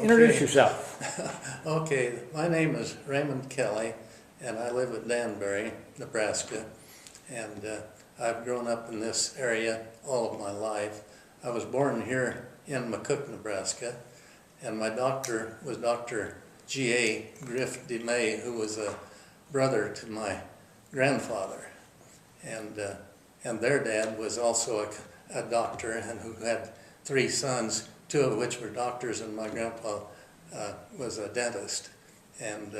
Introduce yourself. Okay, my name is Raymond Kelley, and I live at Danbury, Nebraska, and I've grown up in this area all of my life. I was born here in McCook, Nebraska, and my doctor was Dr. G.A. Griff DeMay, who was a brother to my grandfather, and their dad was also a doctor, and who had 3 sons, 2 of which were doctors, and my grandpa was a dentist. And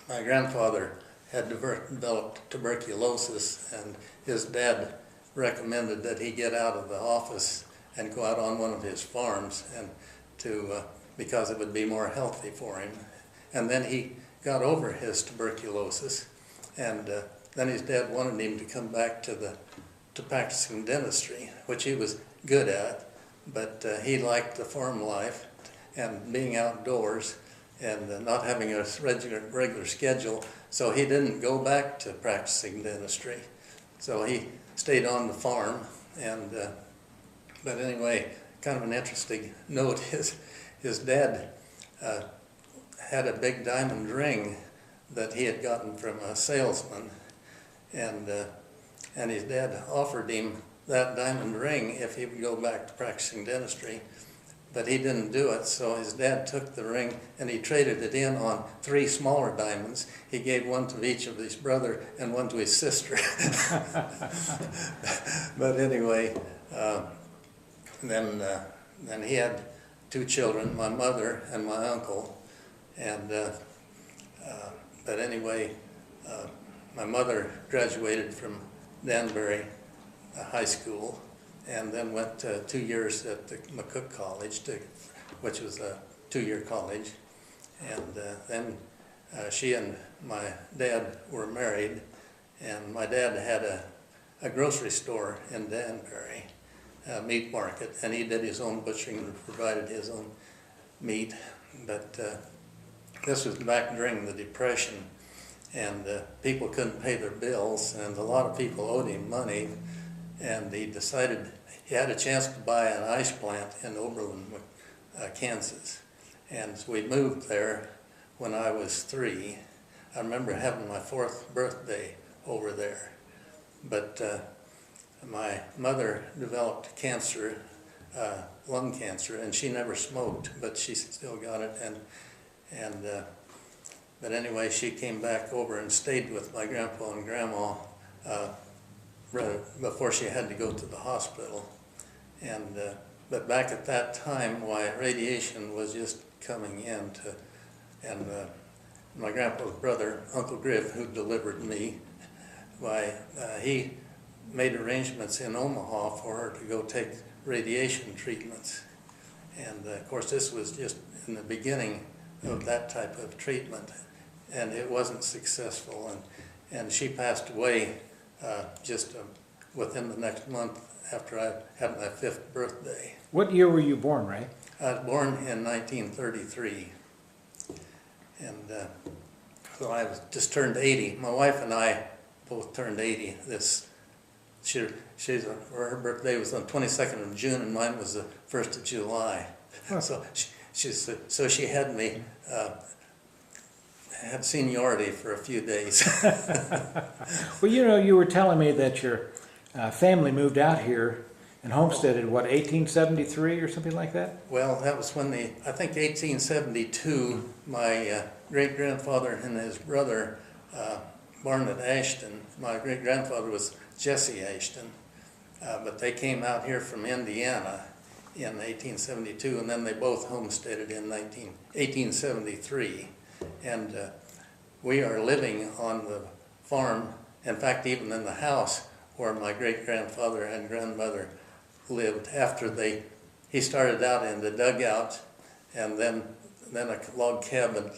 my grandfather had developed tuberculosis, and his dad recommended that he get out of the office and go out on one of his farms, and because it would be more healthy for him. And then he got over his tuberculosis, and then his dad wanted him to come back to practicing dentistry, which he was good at, but he liked the farm life and being outdoors and not having a regular schedule, so he didn't go back to practicing dentistry. So he stayed on the farm, and but anyway, kind of an interesting note, his dad had a big diamond ring that he had gotten from a salesman, and his dad offered him that diamond ring if he would go back to practicing dentistry, but he didn't do it. So his dad took the ring and he traded it in on 3 smaller diamonds. He gave one to each of his brother and one to his sister. But anyway, then he had 2 children, my mother and my uncle, and but anyway, my mother graduated from Danbury High School, and then went 2 years at the McCook College, which was a 2-year college, and then she and my dad were married, and my dad had a grocery store in Danbury, a meat market, and he did his own butchering and provided his own meat. But this was back during the Depression, and people couldn't pay their bills, and a lot of people owed him money, and he decided he had a chance to buy an ice plant in Oberlin, Kansas. And so we moved there when I was 3. I remember having my 4th birthday over there. But my mother developed cancer, lung cancer, and she never smoked, but she still got it. But anyway, she came back over and stayed with my grandpa and grandma before she had to go to the hospital. And but back at that time, why radiation was just coming in and my grandpa's brother, Uncle Griff, who delivered me, he made arrangements in Omaha for her to go take radiation treatments. And of course, this was just in the beginning of that type of treatment, and it wasn't successful, and she passed away just within the next month after I had my 5th birthday. What year were you born, Ray? I was born in 1933, and so I just turned 80. My wife and I both turned 80. Her birthday was on the 22nd of June, and mine was the 1st of July. Huh. So she had me had seniority for a few days. Well, you know, you were telling me that your family moved out here and homesteaded, what, 1873 or something like that? Well, that was when I think 1872, my great-grandfather and his brother, Barnett Ashton, my great-grandfather was Jesse Ashton, but they came out here from Indiana in 1872, and then they both homesteaded in 1873. And we are living on the farm, in fact, even in the house where my great-grandfather and grandmother lived after he started out in the dugout, and then a log cabin,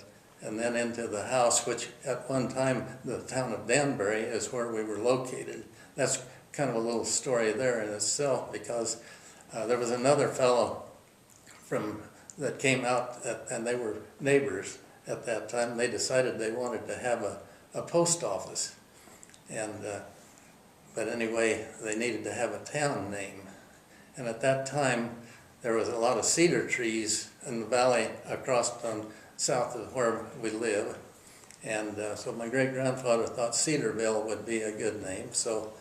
and then into the house, which at one time the town of Danbury is where we were located. That's kind of a little story there in itself, because there was another fellow that came out, and they were neighbors at that time. They decided they wanted to have a post office, but anyway, they needed to have a town name. And at that time, there was a lot of cedar trees in the valley across from south of where we live. And so my great-grandfather thought Cedarville would be a good name, so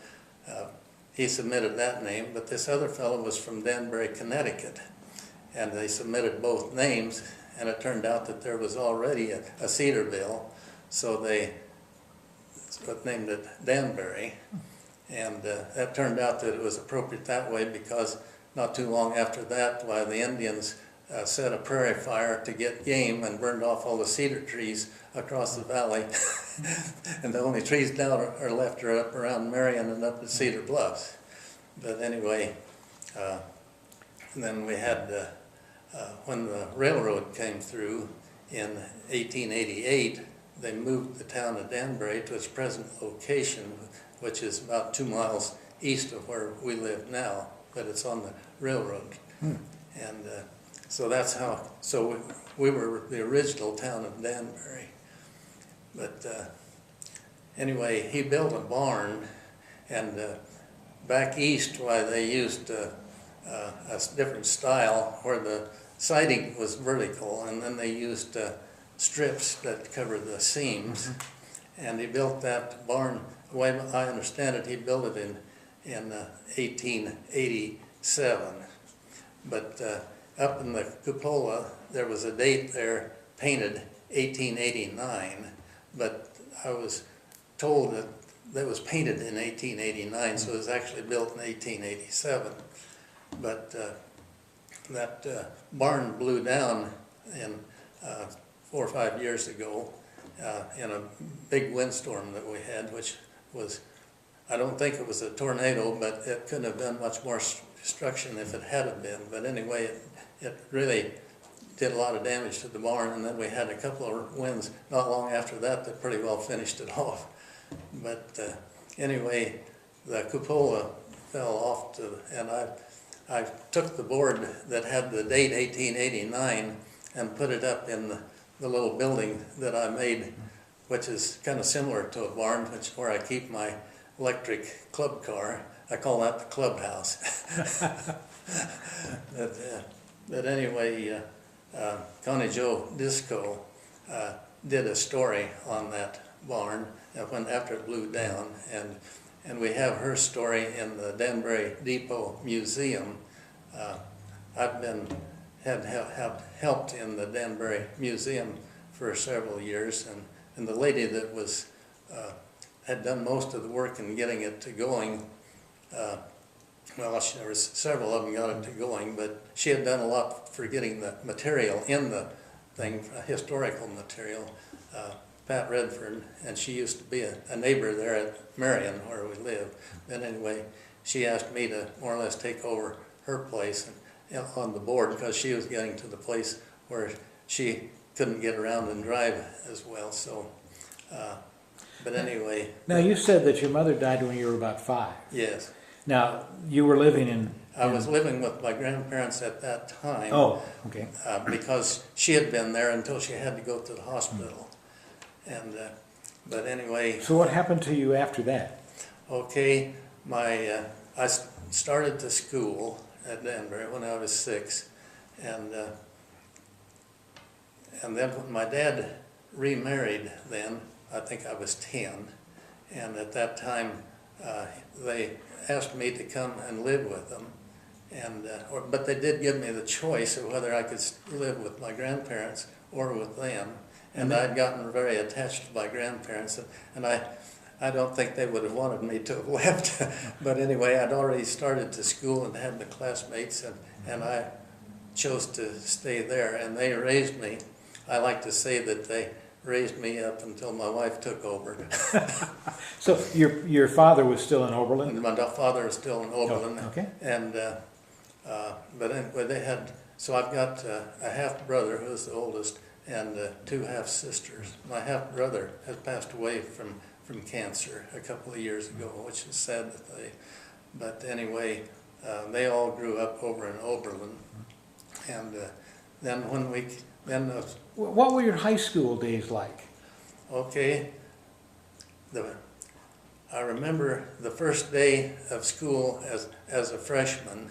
he submitted that name. But this other fellow was from Danbury, Connecticut, and they submitted both names, and it turned out that there was already a Cedarville, so they named it Danbury. And that turned out that it was appropriate that way because not too long after that, while the Indians set a prairie fire to get game and burned off all the cedar trees across the valley. And the only trees now are left are up around Marion and up at Cedar Bluffs. But anyway, then we had, when the railroad came through in 1888, they moved the town of Danbury to its present location, which is about 2 miles east of where we live now, but it's on the railroad. And so that's how, so we were the original town of Danbury. But anyway, he built a barn, and back east, why they used a different style where the siding was vertical, and then they used strips that covered the seams. And he built that barn, the way I understand it, he built it in 1887. But up in the cupola, there was a date there painted 1889, but I was told that that was painted in 1889, so it was actually built in 1887. But that barn blew down in 4 or 5 years ago in a big windstorm that we had, which was, I don't think it was a tornado, but it couldn't have been much more destruction if it had been. But anyway, it really did a lot of damage to the barn, and then we had a couple of winds not long after that that pretty well finished it off. But anyway, the cupola fell off, and I took the board that had the date 1889 and put it up in the little building that I made, which is kind of similar to a barn, where I keep my electric club car. I call that the clubhouse. But anyway, Connie Jo Disco did a story on that barn after it blew down, and we have her story in the Danbury Depot Museum. I've helped in the Danbury Museum for several years, and the lady that was had done most of the work in getting it to going. Well, there was several of them got it to going, but she had done a lot for getting the material in the thing, historical material. Pat Redford, and she used to be a neighbor there at Marion where we live. But anyway, she asked me to more or less take over her place on the board because she was getting to the place where she couldn't get around and drive as well. So, but anyway. Now you said that your mother died when you were about 5. Yes. Now you were living in. I was living with my grandparents at that time. Oh, okay. Because she had been there until she had to go to the hospital. And but anyway. So what happened to you after that? Okay, I started to school at Danbury when I was 6, and then when my dad remarried, then I think I was 10, and at that time they asked me to come and live with them, and but they did give me the choice of whether I could live with my grandparents or with them. And I'd gotten very attached to my grandparents, and I don't think they would have wanted me to have left. But anyway, I'd already started to school and had the classmates, and I chose to stay there. And they raised me. I like to say that they raised me up until my wife took over. So your father was still in Oberlin? My father is still in Oberlin. Oh, okay. And but anyway, they had. So I've got a half brother who's the oldest, and 2 half sisters. My half brother has passed away from cancer a couple of years ago, which is sad that but anyway, they all grew up over in Oberlin. And then What were your high school days like? Okay, I remember the first day of school as a freshman.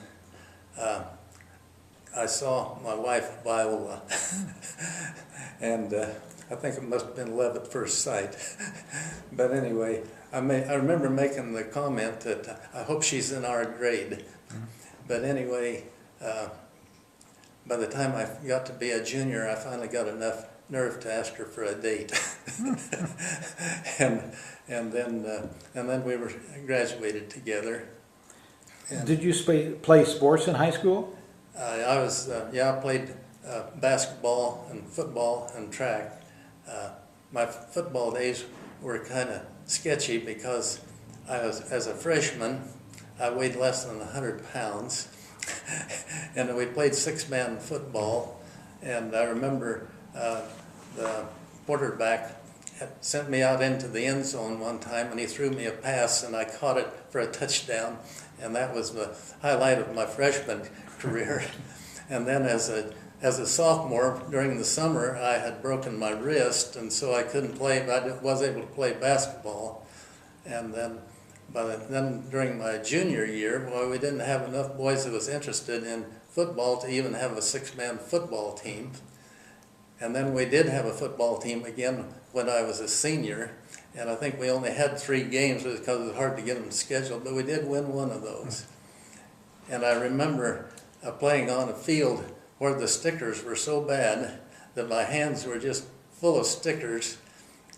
I saw my wife Viola, and I think it must have been love at first sight. But anyway, I remember making the comment that I hope she's in our grade. But anyway, by the time I got to be a junior, I finally got enough nerve to ask her for a date. and then we were graduated together. And Did you play sports in high school? I played basketball and football and track. My football days were kind of sketchy because as a freshman, I weighed less than 100 pounds. And we played six-man football. And I remember the quarterback had sent me out into the end zone one time, and he threw me a pass, and I caught it for a touchdown. And that was the highlight of my freshman career. And then as a sophomore, during the summer, I had broken my wrist, and so I couldn't play, but I was able to play basketball. And then during my junior year, well, we didn't have enough boys that was interested in football to even have a six-man football team. And then we did have a football team again when I was a senior, and I think we only had 3 games because it was hard to get them scheduled, but we did win one of those. And I remember playing on a field where the stickers were so bad that my hands were just full of stickers,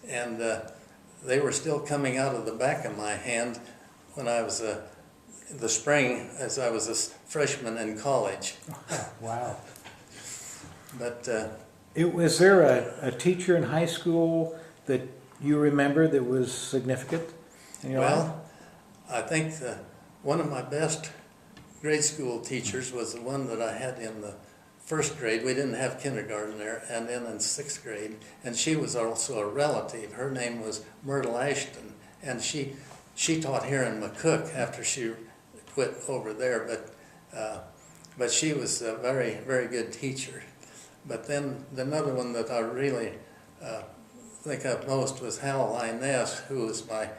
and they were still coming out of the back of my hand when I was in the spring as I was a freshman in college. Wow. But Was there a teacher in high school that you remember that was significant in your life? well, I think one of my best grade school teachers was the one that I had in the first grade. We didn't have kindergarten there, and then in 6th grade. And she was also a relative. Her name was Myrtle Ashton, and she taught here in McCook after she quit over there. But she was a very, very good teacher. But then another one that I really think of most was Hal Liness, who was my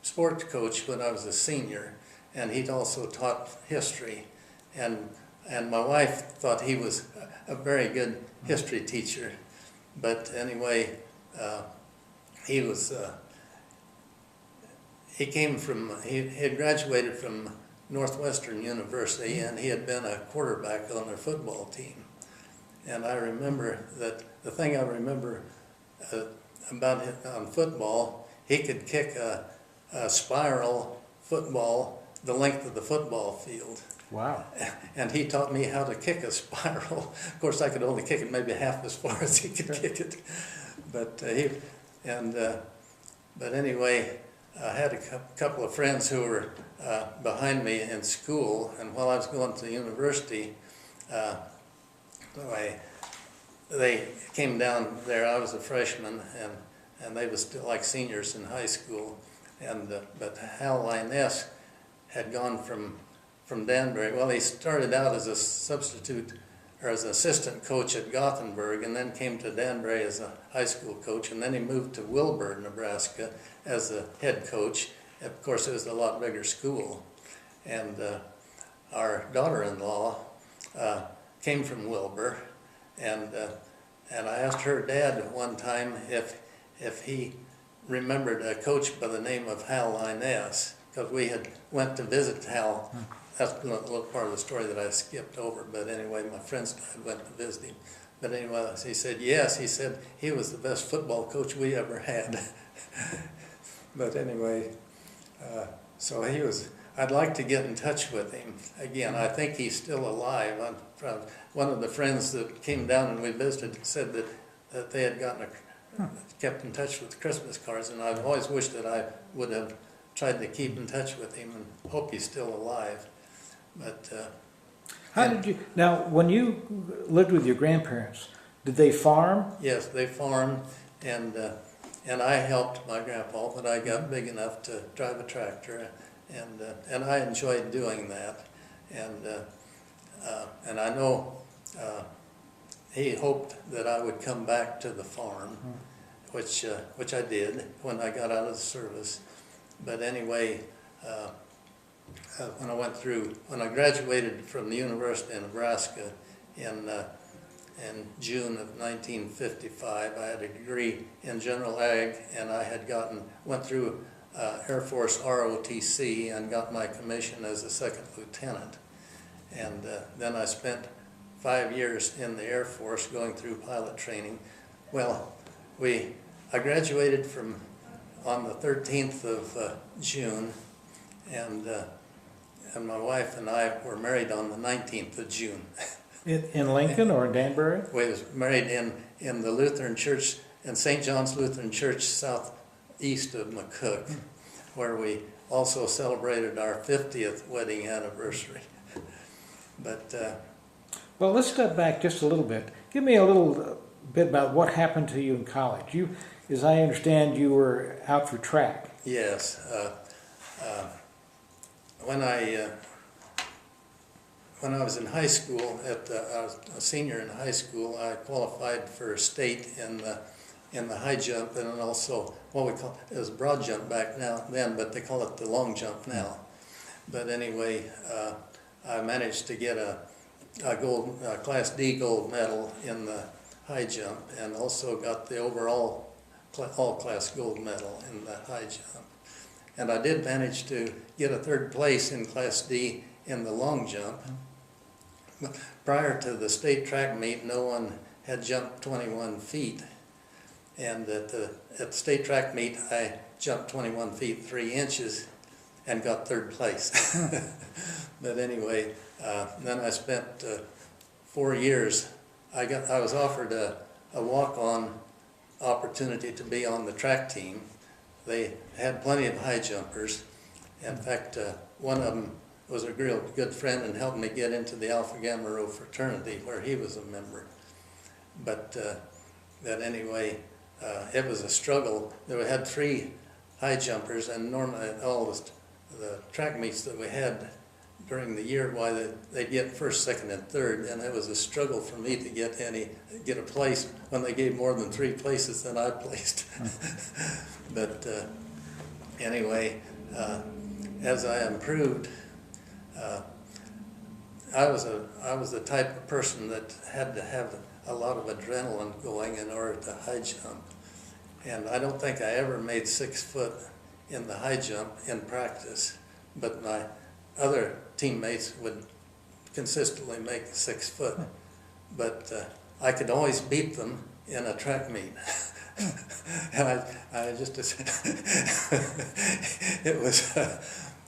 sports coach when I was a senior, and he'd also taught history. And my wife thought he was a very good history teacher. But anyway, he had graduated from Northwestern University, and he had been a quarterback on their football team. And I remember that the thing I remember about him on football, he could kick a spiral football the length of the football field. Wow. And he taught me how to kick a spiral. Of course, I could only kick it maybe half as far as he could kick it. But but anyway, I had a couple of friends who were behind me in school, and while I was going to university, they came down there. I was a freshman, and they were still like seniors in high school. But Hal Liness had gone from Danbury. Well, he started out as a substitute or as an assistant coach at Gothenburg, and then came to Danbury as a high school coach, and then he moved to Wilbur, Nebraska as the head coach. Of course, it was a lot bigger school. And our daughter-in-law came from Wilbur, and I asked her dad one time if he remembered a coach by the name of Hal Liness, because we had went to visit Hal. That's a little part of the story that I skipped over, but anyway, my friends and I went to visit him. But anyway, he said yes. He said he was the best football coach we ever had. But anyway, so he was. I'd like to get in touch with him again. I think he's still alive. One of the friends that came down and we visited said that they had kept in touch with Christmas cards, and I've always wished that I would have tried to keep in touch with him and hope he's still alive. But how did you? Now, when you lived with your grandparents, did they farm? Yes, they farmed, and I helped my grandpa, but I got big enough to drive a tractor, and I enjoyed doing that, and I know he hoped that I would come back to the farm, which I did when I got out of the service. But anyway, when I graduated from the University of Nebraska in June of 1955. I had a degree in general ag, and I had went through Air Force ROTC and got my commission as a second lieutenant. And then I spent 5 years in the Air Force going through pilot training. Well, I graduated on the 13th of June, and my wife and I were married on the 19th of June. In Lincoln or in Danbury? We was married in the Lutheran Church, in St. John's Lutheran Church, southeast of McCook, where we also celebrated our 50th wedding anniversary. But well, let's step back just a little bit. Give me a little bit about what happened to you in college. You, as I understand, you were out for track. yes, when I was in high school, I was a senior in high school, I qualified for state in the high jump, and also what we call, it was broad jump back then, but they call it the long jump now. But anyway, I managed to get a Class D gold medal in the high jump, and also got the overall all-class gold medal in the high jump. And I did manage to get a 3rd place in Class D in the long jump. Prior to the state track meet, no one had jumped 21 feet. And at the state track meet, I jumped 21 feet 3 inches and got 3rd place. But anyway, then I spent 4 years. I was offered a walk-on opportunity to be on the track team. They had plenty of high jumpers. In fact, one of them was a real good friend and helped me get into the Alpha Gamma Rho fraternity, where he was a member. But anyway, it was a struggle. We had 3 high jumpers, and normally all the track meets that we had during the year, why they'd get 1st, 2nd, and 3rd, and it was a struggle for me to get a place when they gave more than 3 places than I placed. But anyway, as I improved, I was the type of person that had to have a lot of adrenaline going in order to high jump, and I don't think I ever made 6 foot in the high jump in practice, but my other teammates would consistently make 6 foot, but I could always beat them in a track meet. And I just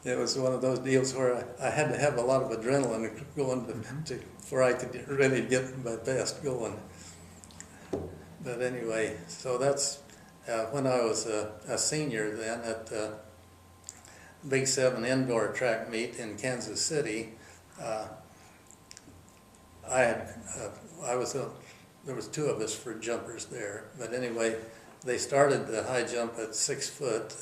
it was one of those deals where I had to have a lot of adrenaline going before I could really get my best going. But anyway, so that's when I was a senior then at Big 7 indoor track meet in Kansas City. There was 2 of us for jumpers there, but anyway, they started the high jump at 6 foot,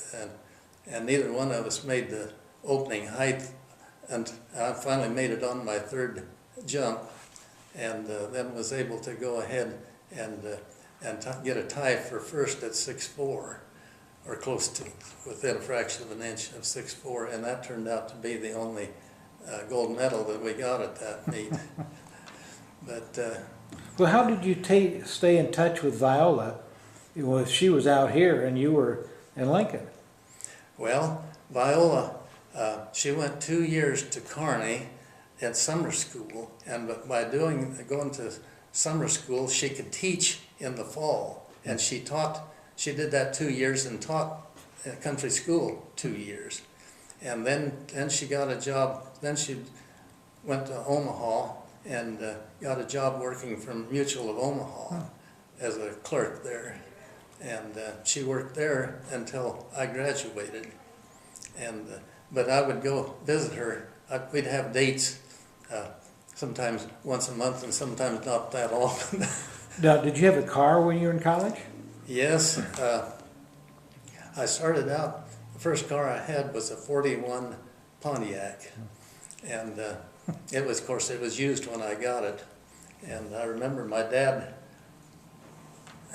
and neither one of us made the opening height, and I finally made it on my 3rd jump, and then was able to go ahead and get a tie for 1st at 6'4", or close to, within a fraction of an inch of 6'4", and that turned out to be the only gold medal that we got at that meet. But well, how did you stay in touch with Viola? She was out here and you were in Lincoln. Well, Viola, she went 2 years to Kearney at summer school, and by going to summer school, she could teach in the fall, and she did that 2 years and taught at country school 2 years, and then she got a job. Then she went to Omaha and got a job working for Mutual of Omaha as a clerk there, and she worked there until I graduated. And but I would go visit her. We'd have dates, sometimes once a month, and sometimes not that often. Now, did you have a car when you were in college? Yes, I started out. The first car I had was a '41 Pontiac, and it was, of course, it was used when I got it. And I remember my dad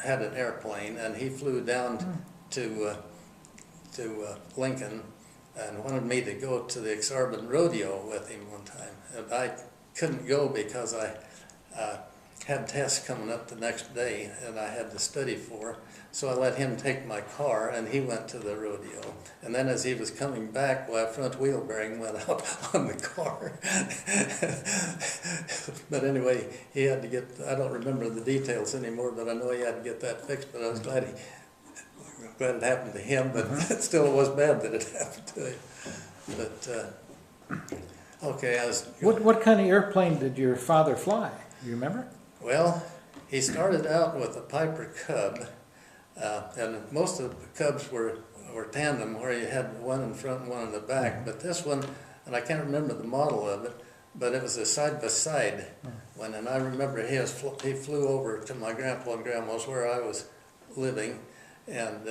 had an airplane, and he flew down to Lincoln and wanted me to go to the Exarban Rodeo with him one time. And I couldn't go because I had tests coming up the next day and I had to study for. So I let him take my car and he went to the rodeo. And then as he was coming back, my front wheel bearing went out on the car. But anyway, he had to get, I don't remember the details anymore, but I know he had to get that fixed, but I was glad it happened to him, but still it was bad that it happened to him. But, okay, What kind of airplane did your father fly? Do you remember? Well, he started out with a Piper Cub, and most of the Cubs were tandem, where you had one in front and one in the back. But this one, and I can't remember the model of it, but it was a side-by-side one. And I remember he flew over to my grandpa and grandma's where I was living, and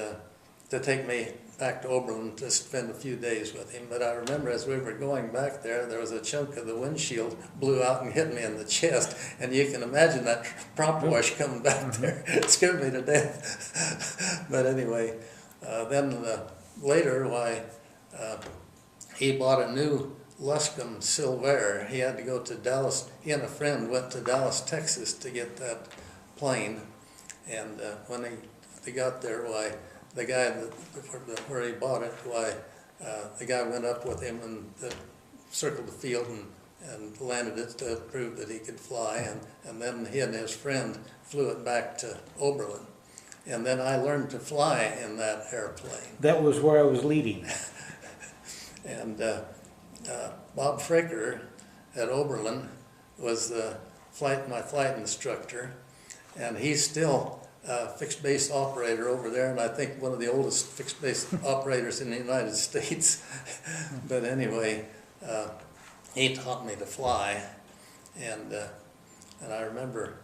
to take me back to Oberlin to spend a few days with him. But I remember as we were going back there was a chunk of the windshield blew out and hit me in the chest. And you can imagine that prop wash coming back there. It scared me to death. But anyway, then later, he bought a new Luscombe Silver. He had to go to Dallas. He and a friend went to Dallas, Texas to get that plane. And when they got there, the guy where he bought it, the guy went up with him and circled the field and landed it to prove that he could fly. And then he and his friend flew it back to Oberlin. And then I learned to fly in that airplane. That was where I was leading. And Bob Fricker at Oberlin was my flight instructor, and he's still fixed base operator over there, and I think one of the oldest fixed base operators in the United States. But anyway, he taught me to fly, and I remember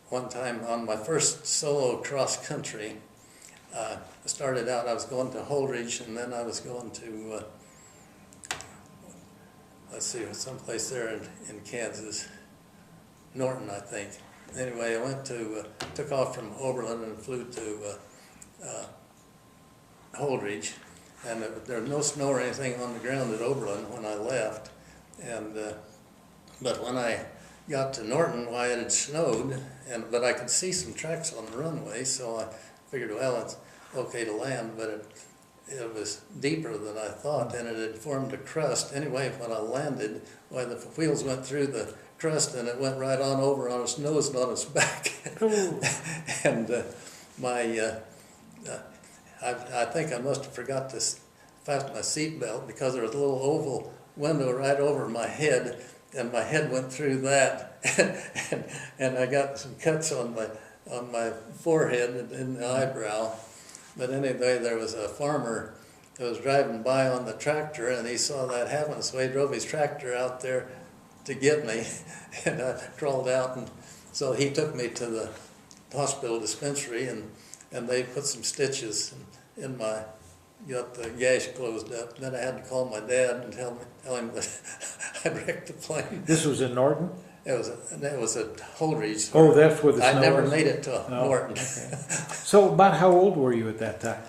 one time on my first solo cross country, I started out, I was going to Holdridge, and then I was going to someplace there in Kansas, Norton, I think. Anyway, I took off from Oberlin and flew to Holdridge, and there was no snow or anything on the ground at Oberlin when I left. And but when I got to Norton, it had snowed, but I could see some tracks on the runway, so I figured, well, it's okay to land, but it was deeper than I thought, and it had formed a crust. Anyway, when I landed, the wheels went through the crust and it went right on over on its nose and on its back. And I think I must have forgot to fasten my seatbelt because there was a little oval window right over my head, and my head went through that, and I got some cuts on my forehead and the eyebrow. But anyway, there was a farmer that was driving by on the tractor, and he saw that happen, so he drove his tractor out there to get me, and I crawled out, and so he took me to the hospital dispensary, and they put some stitches in got the gash closed up. Then I had to call my dad and tell him that I'd wrecked the plane. This was in Norton? It was at Holdridge. Oh, that's where the snow I never was? made it to Norton. Okay. So about how old were you at that time?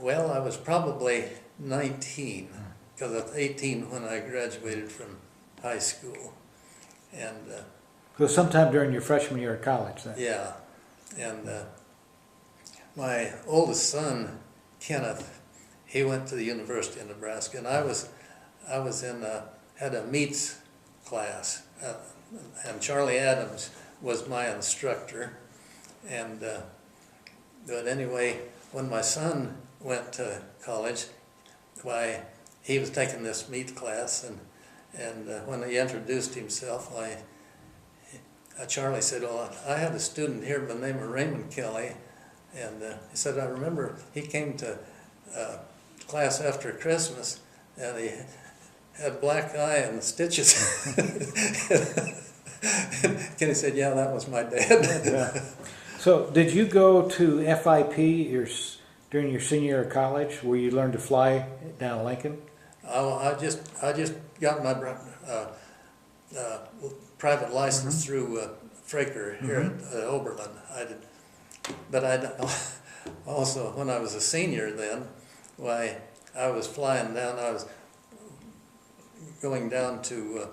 Well, I was probably 19, because I was 18 when I graduated from high school. And So sometime during your freshman year of college then? yeah, and my oldest son, Kenneth, he went to the University of Nebraska, and I was had a meets class, and Charlie Adams was my instructor. And but anyway, when my son went to college, he was taking this meet class, and when he introduced himself, Charlie said, "Well, I have a student here by the name of Raymond Kelley," and he said, "I remember he came to class after Christmas, and he had a black eye and stitches." Kenny said, "Yeah, that was my dad." Yeah. So did you go to FIP during your senior year of college, where you learned to fly down at Lincoln? I just got my private license through Fraker here at Oberlin. But also when I was a senior then, why I was flying down. I was going down to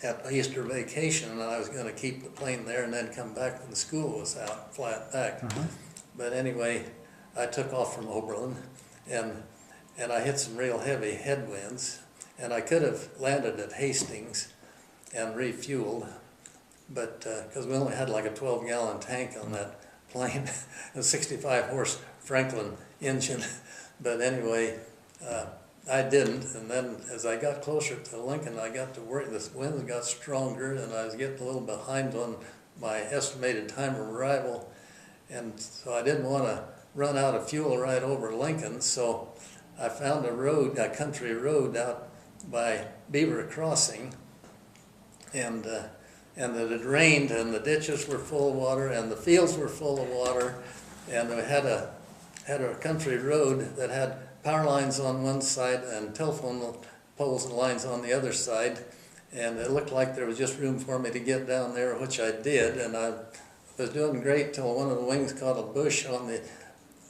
at Easter vacation, and I was going to keep the plane there and then come back when the school was out, fly it back. But anyway, I took off from Oberlin, and I hit some real heavy headwinds, and I could have landed at Hastings and refueled, but because we only had like a 12-gallon tank on that plane, a 65-horse Franklin engine. But anyway, I didn't, and then as I got closer to Lincoln, I got to worry. The winds got stronger, and I was getting a little behind on my estimated time of arrival, and so I didn't want to run out of fuel right over Lincoln, so I found a road, a country road out by Beaver Crossing, and that it rained, and the ditches were full of water, and the fields were full of water, and we had a country road that had power lines on one side and telephone poles and lines on the other side, and it looked like there was just room for me to get down there, which I did, and I was doing great till one of the wings caught a bush on the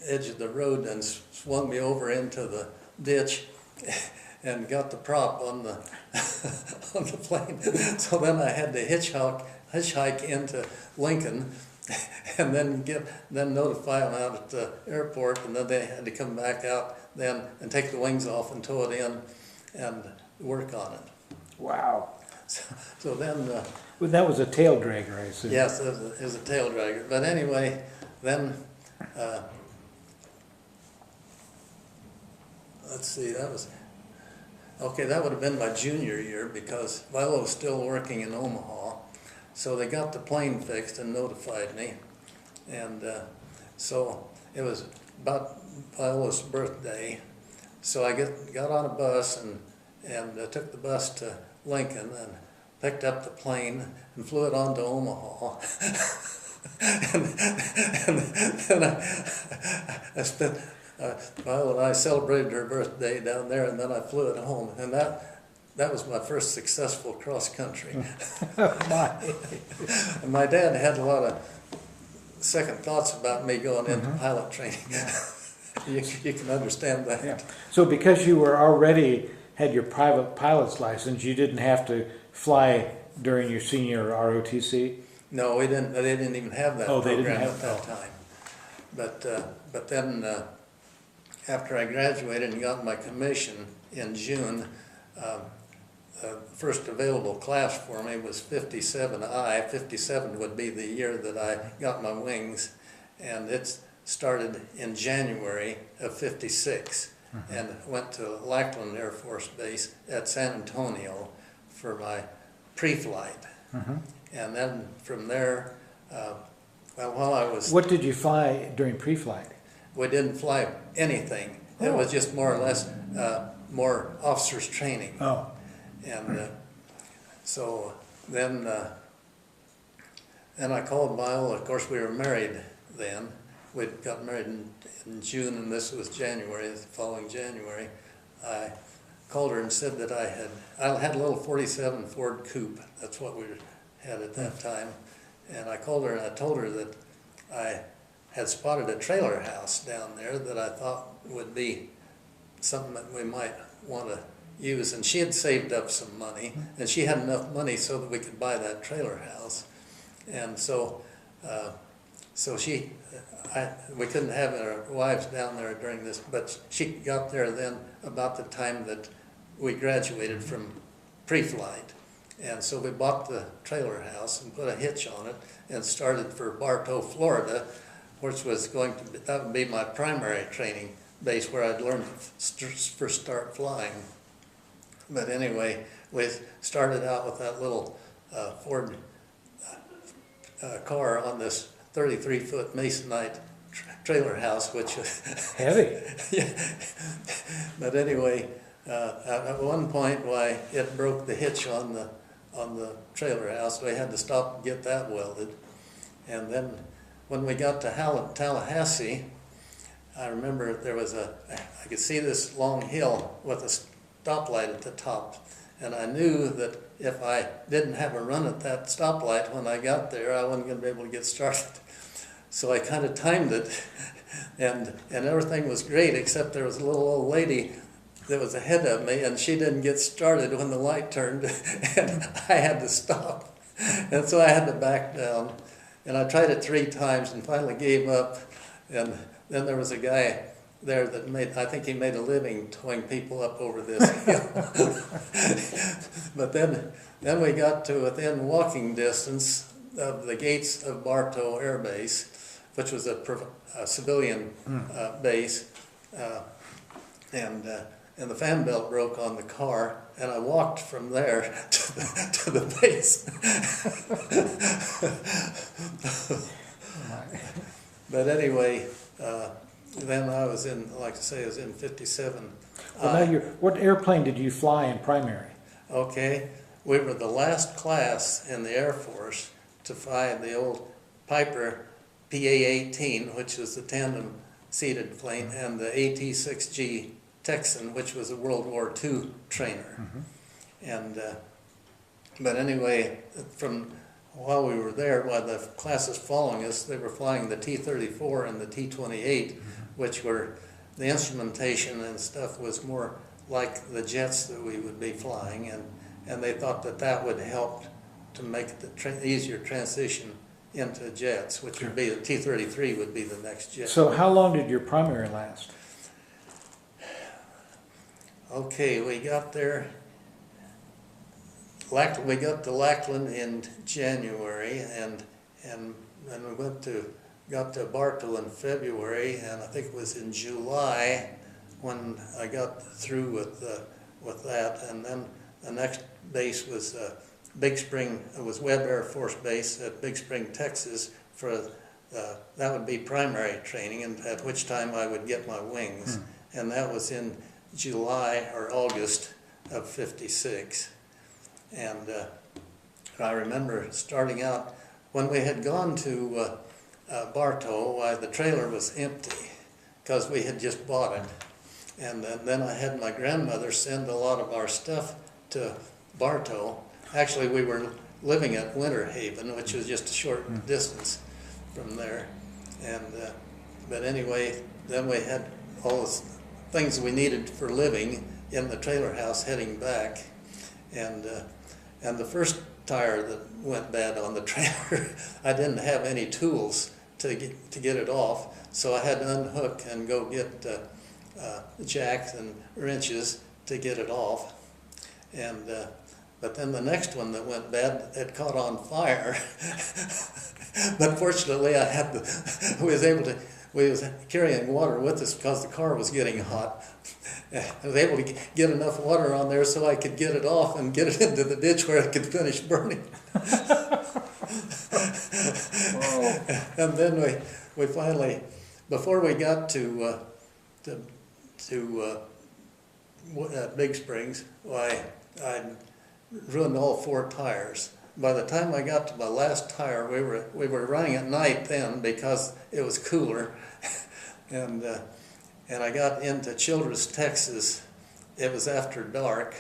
edge of the road and swung me over into the ditch and got the prop on the on the plane. So then I had to hitchhike into Lincoln, and then notify them out at the airport, and then they had to come back out then and take the wings off and tow it in and work on it. Wow. So then... well, that was a tail dragger, I assume. Yes, it was a tail dragger. But anyway, then... let's see, that would have been my junior year, because Viola was still working in Omaha. So they got the plane fixed and notified me. And so it was about Viola's birthday. So I got on a bus and took the bus to Lincoln and picked up the plane and flew it on to Omaha. and then I spent, Viola and I celebrated her birthday down there, and then I flew it home. And that was my first successful cross country. And my dad had a lot of second thoughts about me going into pilot training. You can understand that. Yeah. So because you were already had your private pilot's license, you didn't have to fly during your senior ROTC? No, we didn't. They didn't even have that program at that time. But then after I graduated and got my commission in June, the first available class for me was 57I. 57 would be the year that I got my wings, and it started in January of 56, and went to Lackland Air Force Base at San Antonio for my pre-flight. And then from there, while I was... What did you fly during pre-flight? We didn't fly anything. It was just more or less more officers training. Oh. And so then I called Viola. Of course, we were married then. We got married in June, and this was January, the following January. I called her and said that I had a little 47 Ford Coupe. That's what we had at that time. And I called her and I told her that I had spotted a trailer house down there that I thought would be something that we might want to use. And she had saved up some money, and she had enough money so that we could buy that trailer house. And so we couldn't have our wives down there during this, but she got there then about the time that we graduated from pre-flight. And so we bought the trailer house and put a hitch on it and started for Bartow, Florida, which was that would be my primary training base where I'd learn to first start flying. But anyway, we started out with that little Ford car on this 33-foot masonite trailer house, which was heavy. Yeah. But anyway, at one point, it broke the hitch on the trailer house. We had to stop and get that welded. And then when we got to Tallahassee, I remember there was I could see this long hill with a stoplight at the top. And I knew that if I didn't have a run at that stoplight when I got there, I wasn't going to be able to get started. So I kind of timed it and everything was great, except there was a little old lady that was ahead of me, and she didn't get started when the light turned, and I had to stop. And so I had to back down, and I tried it 3 times and finally gave up. And then there was a guy there that I think he made a living towing people up over this hill. But then we got to within walking distance of the gates of Bartow Air Base, which was a civilian base, and the fan belt broke on the car, and I walked from there to the base. But anyway, then I was in, like I say, I was in 57. Well, now what airplane did you fly in primary? Okay, we were the last class in the Air Force to fly the old Piper PA-18, which was the tandem-seated plane, and the AT-6G Texan, which was a World War II trainer. And but anyway, from while we were there, while the classes following us, they were flying the T-34 and the T-28, which were, the instrumentation and stuff was more like the jets that we would be flying, and they thought that would help to make the easier transition into jets, which would be the T-33 would be the next jet. So how long did your primary last? Okay, we got there. We got to Lackland in January, and we got to Bartow in February, and I think it was in July when I got through with that. And then the next base was Big Spring. It was Webb Air Force Base at Big Spring, Texas. For that would be primary training, and at which time I would get my wings, and that was in July or August of '56. And I remember starting out, when we had gone to Bartow, the trailer was empty because we had just bought it. And then I had my grandmother send a lot of our stuff to Bartow. Actually, we were living at Winter Haven, which was just a short distance from there. And but anyway, then we had all the things we needed for living in the trailer house heading back. And the first tire that went bad on the trailer, I didn't have any tools to get it off, so I had to unhook and go get jacks and wrenches to get it off. And but then the next one that went bad, it caught on fire. But fortunately, we was carrying water with us because the car was getting hot. I was able to get enough water on there so I could get it off and get it into the ditch where it could finish burning. And then we finally, before we got to Big Springs, I ruined all 4 tires. By the time I got to my last tire, we were running at night then because it was cooler, and I got into Childress, Texas. It was after dark,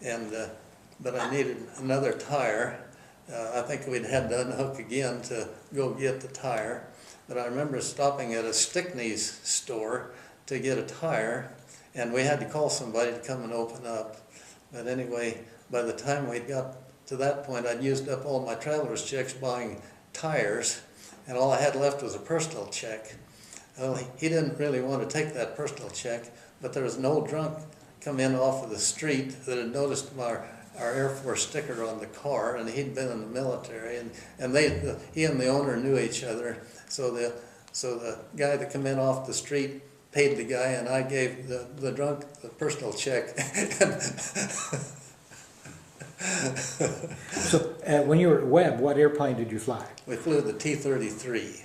but I needed another tire. I think we'd had to unhook again to go get the tire. But I remember stopping at a Stickney's store to get a tire, and we had to call somebody to come and open up. But anyway, by the time we got to that point, I'd used up all my traveler's checks buying tires, and all I had left was a personal check. Well, he didn't really want to take that personal check, but there was an old drunk come in off of the street that had noticed our Air Force sticker on the car, and he'd been in the military, and he and the owner knew each other. So the guy that come in off the street paid the guy, and I gave the drunk the personal check. So when you were at Webb, what airplane did you fly? We flew the T-33,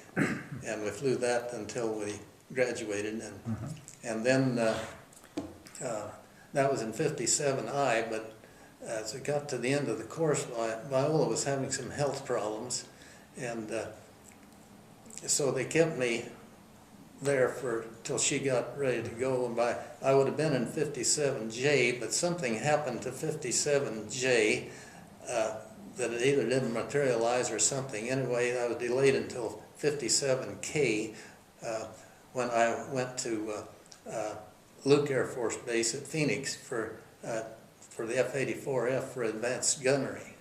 and we flew that until we graduated, and then that was in 57I, but as we got to the end of the course, Viola was having some health problems, and so they kept me there till she got ready to go. And I would have been in 57J, but something happened to 57J that it either didn't materialize or something. Anyway, I was delayed until 57K, when I went to Luke Air Force Base at Phoenix for the F-84F for advanced gunnery.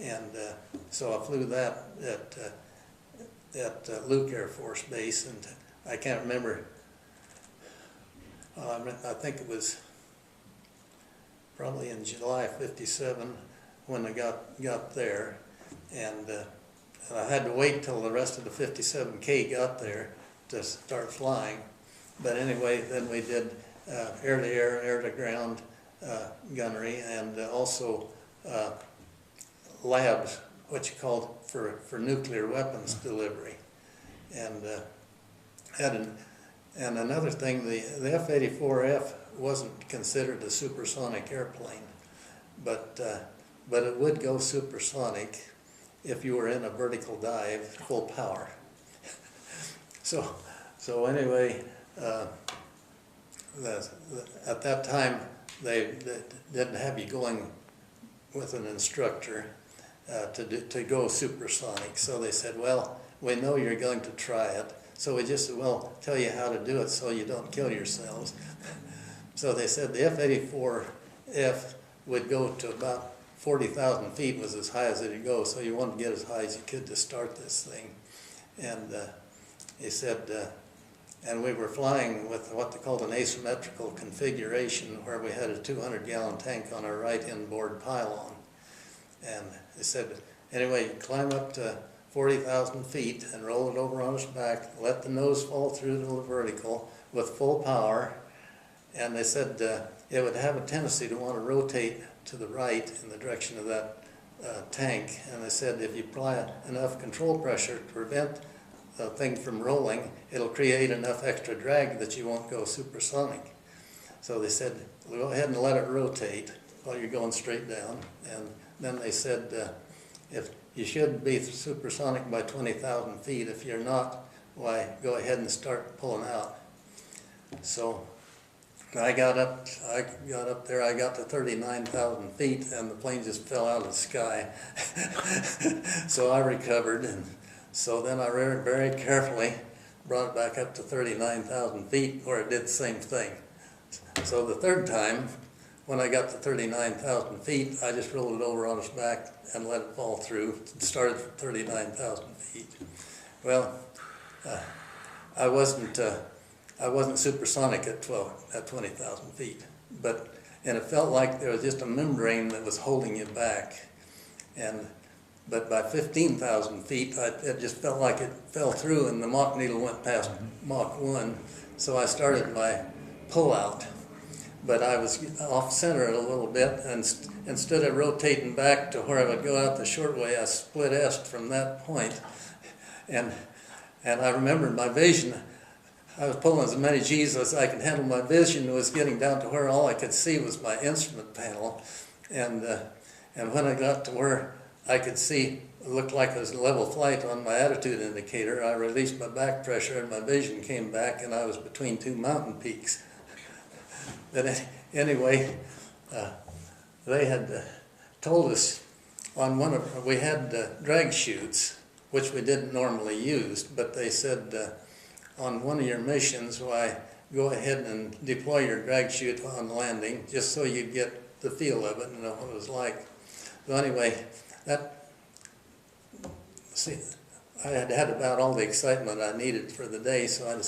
And so I flew that at Luke Air Force Base, and I can't remember, I think it was probably in July '57 when I got there, and I had to wait till the rest of the 57K got there to start flying. But anyway, then we did air-to-air, air-to-ground gunnery, and also labs, what you called for nuclear weapons delivery. And and another thing, the F-84F wasn't considered a supersonic airplane, but it would go supersonic if you were in a vertical dive, full power. So anyway, at that time they didn't have you going with an instructor to go supersonic. So they said, well, we know you're going to try it, so we just will tell you how to do it so you don't kill yourselves. So they said the F-84F would go to about 40,000 feet, was as high as it would go, so you wanted to get as high as you could to start this thing. And he said, and we were flying with what they called an asymmetrical configuration, where we had a 200-gallon tank on our right inboard pylon. And they said, anyway, climb up to 40,000 feet and roll it over on its back, let the nose fall through to the vertical with full power. And they said it would have a tendency to want to rotate to the right in the direction of that tank. And they said if you apply enough control pressure to prevent the thing from rolling, it'll create enough extra drag that you won't go supersonic. So they said, well, go ahead and let it rotate while you're going straight down. And then they said, if you should be supersonic by 20,000 feet. If you're not, why, go ahead and start pulling out. So I got up there, I got to 39,000 feet, and the plane just fell out of the sky. So I recovered, and so then I very carefully brought it back up to 39,000 feet, where it did the same thing. So the third time, when I got to 39,000 feet, I just rolled it over on its back and let it fall through. It started from 39,000 feet. Well, I wasn't supersonic at 20,000 feet, and it felt like there was just a membrane that was holding you back. But by 15,000 feet, it just felt like it fell through, and the Mach needle went past Mach 1. So I started my pull-out. But I was off center a little bit, and instead of rotating back to where I would go out the short way, I split est from that point. And I remembered my vision. I was pulling as many G's as I could handle. My vision was getting down to where all I could see was my instrument panel. And when I got to where I could see, it looked like it was level flight on my attitude indicator, I released my back pressure and my vision came back, and I was between two mountain peaks. But anyway, they had told us on we had drag chutes, which we didn't normally use, but they said on one of your missions, why, go ahead and deploy your drag chute on landing, just so you'd get the feel of it and know what it was like. So anyway, I had about all the excitement I needed for the day, so I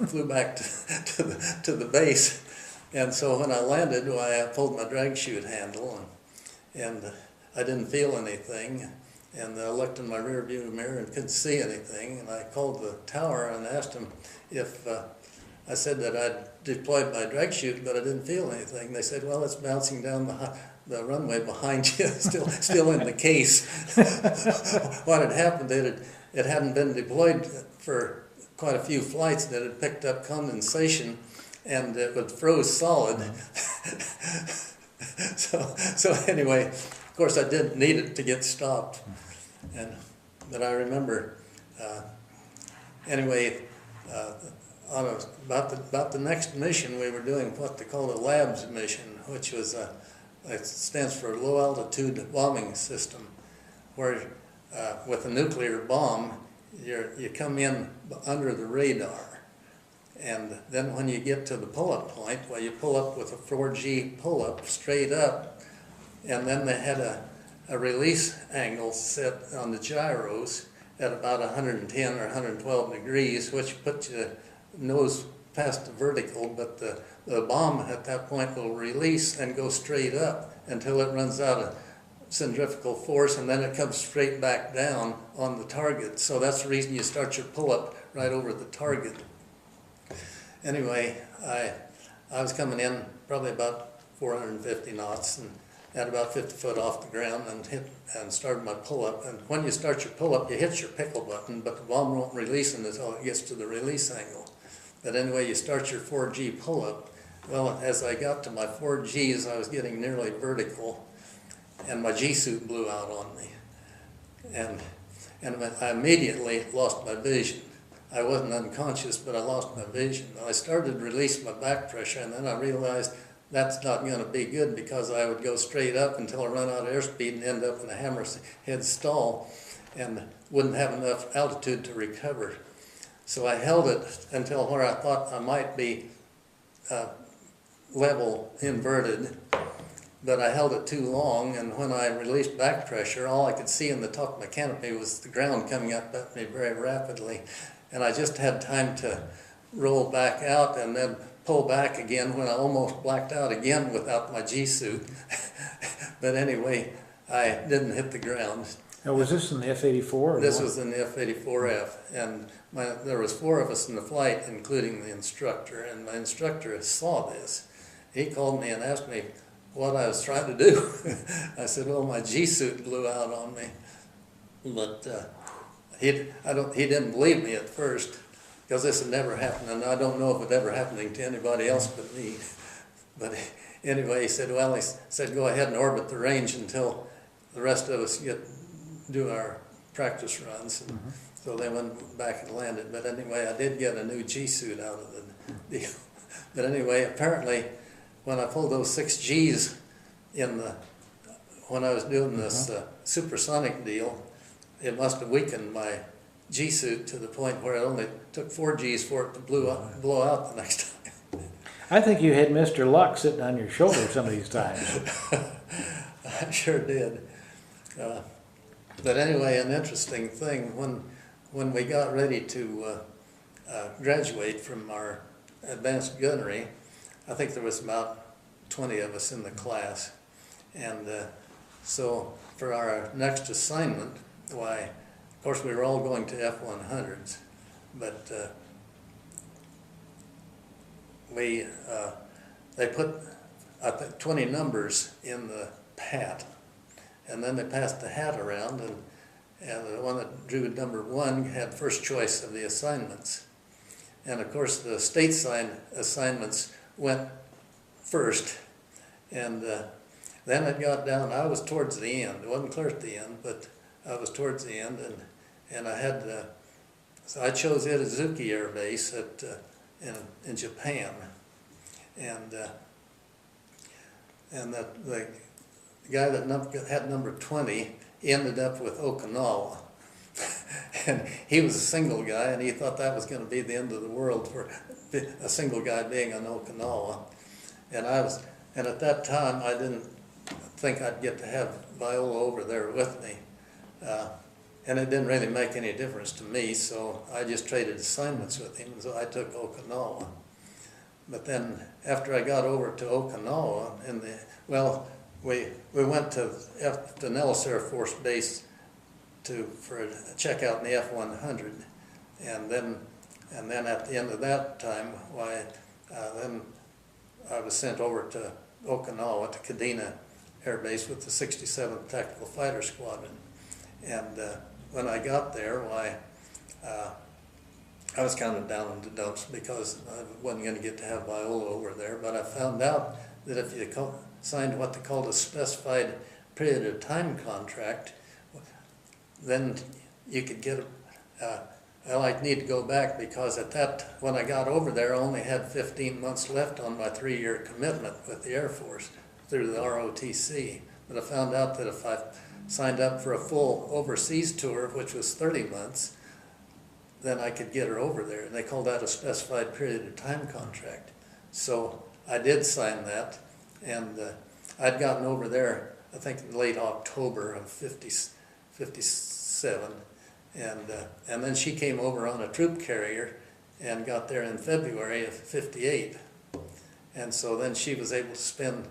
flew back to the base. And so when I landed, I pulled my drag chute handle, and I didn't feel anything. And I looked in my rear view mirror and couldn't see anything. And I called the tower and asked them if, I said that I'd deployed my drag chute, but I didn't feel anything. They said, well, it's bouncing down the runway behind you, still in the case. What had happened, it hadn't been deployed for quite a few flights, and it had picked up condensation, and it would froze solid. So anyway, of course, I didn't need it to get stopped. But I remember, about the next mission, we were doing what they call a labs mission, which was it stands for low altitude bombing system, where with a nuclear bomb, you come in under the radar. And then when you get to the pull-up point, well, you pull up with a 4G pull-up straight up, and then they had a release angle set on the gyros at about 110 or 112 degrees, which puts you nose past the vertical, but the bomb at that point will release and go straight up until it runs out of centrifugal force, and then it comes straight back down on the target. So that's the reason you start your pull-up right over the target. Anyway, I was coming in probably about 450 knots and at about 50 foot off the ground and started my pull-up. And when you start your pull-up, you hit your pickle button, but the bomb won't release until it gets to the release angle. But anyway, you start your 4G pull-up. Well, as I got to my 4Gs, I was getting nearly vertical, and my G-suit blew out on me. And I immediately lost my vision. I wasn't unconscious, but I lost my vision. I started to release my back pressure, and then I realized that's not going to be good, because I would go straight up until I run out of airspeed and end up in a hammerhead stall and wouldn't have enough altitude to recover. So I held it until where I thought I might be level inverted, but I held it too long, and when I released back pressure, all I could see in the top of my canopy was the ground coming up at me very rapidly, and I just had time to roll back out and then pull back again when I almost blacked out again without my G-suit. But anyway, I didn't hit the ground. Now, was this in the F-84? This was in the F-84F, and there was 4 of us in the flight, including the instructor, and my instructor saw this. He called me and asked me what I was trying to do. I said, well, my G-suit blew out on me. But he didn't believe me at first, because this had never happened, and I don't know if it ever happening to anybody else but me. But anyway, he said, well, go ahead and orbit the range until the rest of us do our practice runs. And so they went back and landed. But anyway, I did get a new G-suit out of the deal. But anyway, apparently, when I pulled those 6 Gs when I was doing this supersonic deal, it must have weakened my G-suit to the point where it only took 4 Gs for it to blow out the next time. I think you had Mr. Luck sitting on your shoulder some of these times. I sure did. But anyway, an interesting thing, when we got ready to graduate from our advanced gunnery, I think there was about 20 of us in the class. And so for our next assignment, why, of course, we were all going to F-100s, but they put, I think, 20 numbers in the hat, and then they passed the hat around, and the one that drew number 1 had first choice of the assignments. And of course, the state assignments went first, and then it got down. I was towards the end. It wasn't clear at the end, but I was towards the end, and I had so I chose Itazuki Air Base in Japan, and the guy that had number 20 ended up with Okinawa. And he was a single guy, and he thought that was going to be the end of the world for a single guy being on Okinawa. And at that time, I didn't think I'd get to have Viola over there with me. And it didn't really make any difference to me, so I just traded assignments with him, and so I took Okinawa. But then, after I got over to Okinawa, we went to Nellis Air Force Base for a checkout in the F-100, and then at the end of that time, then I was sent over to Okinawa, to Kadena Air Base with the 67th Tactical Fighter Squadron. And when I got there, I was kind of down in the dumps because I wasn't going to get to have Viola over there, but I found out that if you signed what they called a specified period of time contract, then you could get I'd need to go back, because when I got over there, I only had 15 months left on my 3-year commitment with the Air Force through the ROTC. But I found out that if I signed up for a full overseas tour, which was 30 months, then I could get her over there. And they called that a specified period of time contract. So I did sign that, and I'd gotten over there, I think in late October of 57, and then she came over on a troop carrier and got there in February of 58. And so then she was able to spend,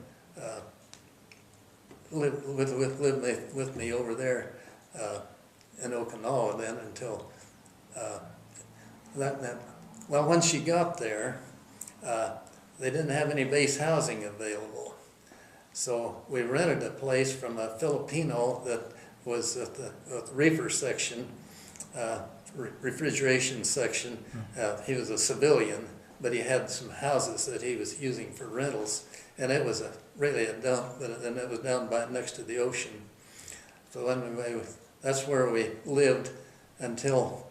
live with me over there in Okinawa then until well, when she got there, they didn't have any base housing available. So we rented a place from a Filipino that was at the reefer section, refrigeration section. He was a civilian, but he had some houses that he was using for rentals, and it was really a dump, and it was down by next to the ocean. So anyway, that's where we lived until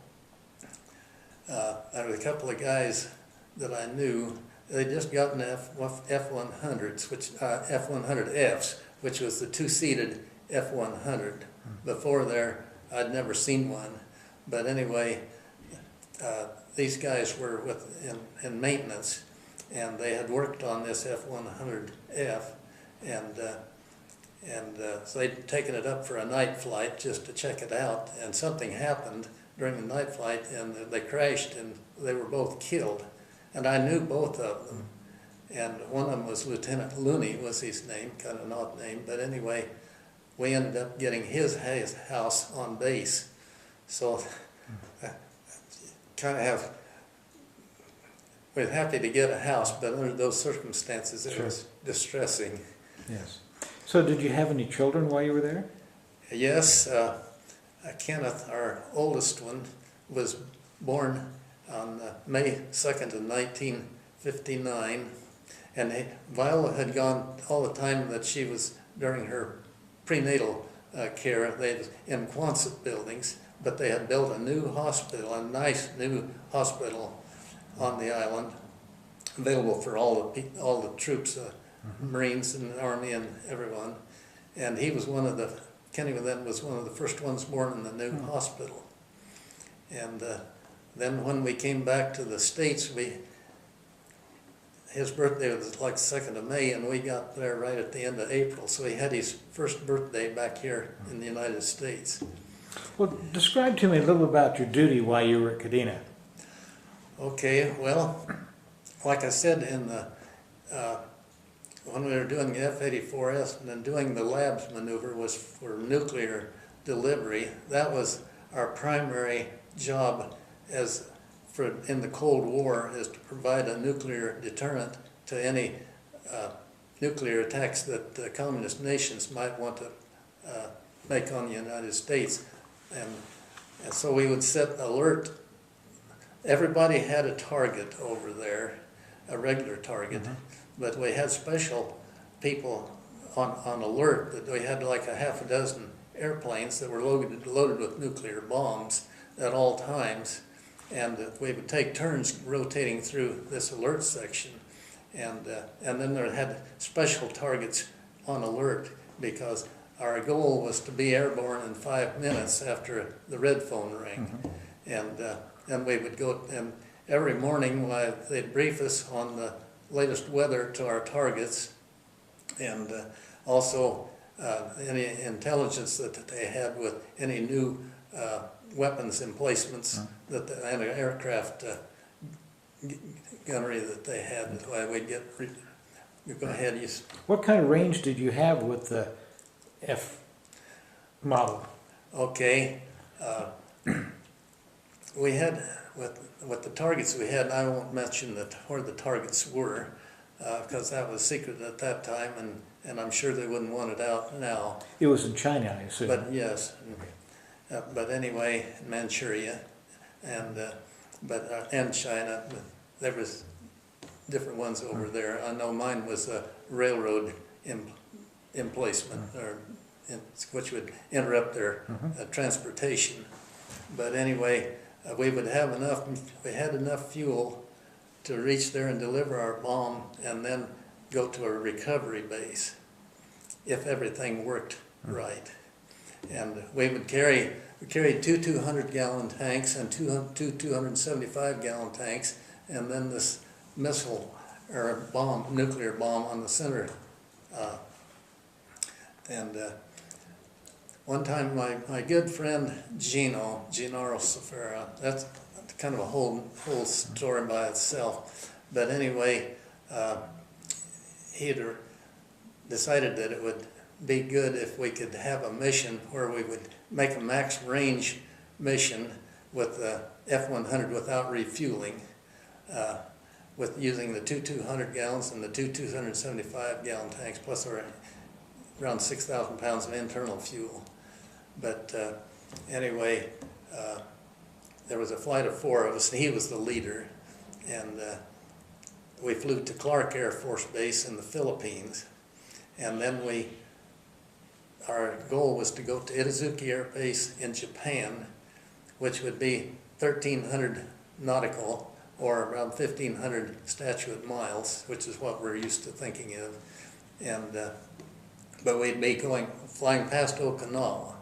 there were a couple of guys that I knew. They just gotten F-100s, which F-100Fs, which was the two-seated F-100. Before there, I'd never seen one. But anyway, these guys were in maintenance, and they had worked on this F-100F, and so they'd taken it up for a night flight just to check it out, and something happened during the night flight, and they crashed, and they were both killed. And I knew both of them, and one of them was Lieutenant Looney was his name, kind of an odd name, but anyway, we ended up getting his house on base. So we're happy to get a house, but under those circumstances it was distressing. Yes. So did you have any children while you were there? Yes, Kenneth, our oldest one, was born on May 2nd of 1959, and Viola had gone all the time that she was during her prenatal care. They was in Quonset buildings, but they had built a new hospital, a nice new hospital on the island, available for all the troops, Marines and the Army and everyone. And he was Kenny then was one of the first ones born in the new hospital. And then when we came back to the States, his birthday was like the 2nd of May, and we got there right at the end of April. So he had his first birthday back here in the United States. Well, describe to me a little about your duty while you were at Kadena. Okay, well, like I said, when we were doing the F-84S and then doing the labs maneuver was for nuclear delivery. That was our primary job in the Cold War, is to provide a nuclear deterrent to any nuclear attacks that communist nations might want to make on the United States. And so we would set alert. Everybody had a target over there, a regular target, but we had special people on alert. That we had like a half a dozen airplanes that were loaded with nuclear bombs at all times, and we would take turns rotating through this alert section, and then there had special targets on alert, because our goal was to be airborne in 5 minutes after the red phone rang. And we would go, and every morning they'd brief us on the latest weather to our targets, and also any intelligence that they had with any new weapons emplacements that the anti-aircraft gunnery that they had. We'd get. Go ahead. What kind of range did you have with the F model? Okay. We had, with the targets we had, and I won't mention where the targets were, because that was secret at that time, and I'm sure they wouldn't want it out now. It was in China, I assume. But yes, but anyway, Manchuria, and China. There was different ones over there. I know mine was a railroad emplacement, which would interrupt their transportation. But anyway, we would have enough. We had enough fuel to reach there and deliver our bomb, and then go to a recovery base if everything worked right. and we carried two 200-gallon tanks and two 275-gallon tanks, and then this missile or nuclear bomb on the center. One time my good friend Gennaro Safara, that's kind of a whole story by itself, but anyway, he had decided that it would be good if we could have a mission where we would make a max range mission with the F-100 without refueling, with using the two 200 gallons and the two 275-gallon tanks, plus around 6,000 pounds of internal fuel. But anyway, there was a flight of 4 of us, and he was the leader, and we flew to Clark Air Force Base in the Philippines, and then our goal was to go to Itazuki Air Base in Japan, which would be 1,300 nautical, or around 1,500 statute miles, which is what we're used to thinking of, and but we'd be flying past Okinawa.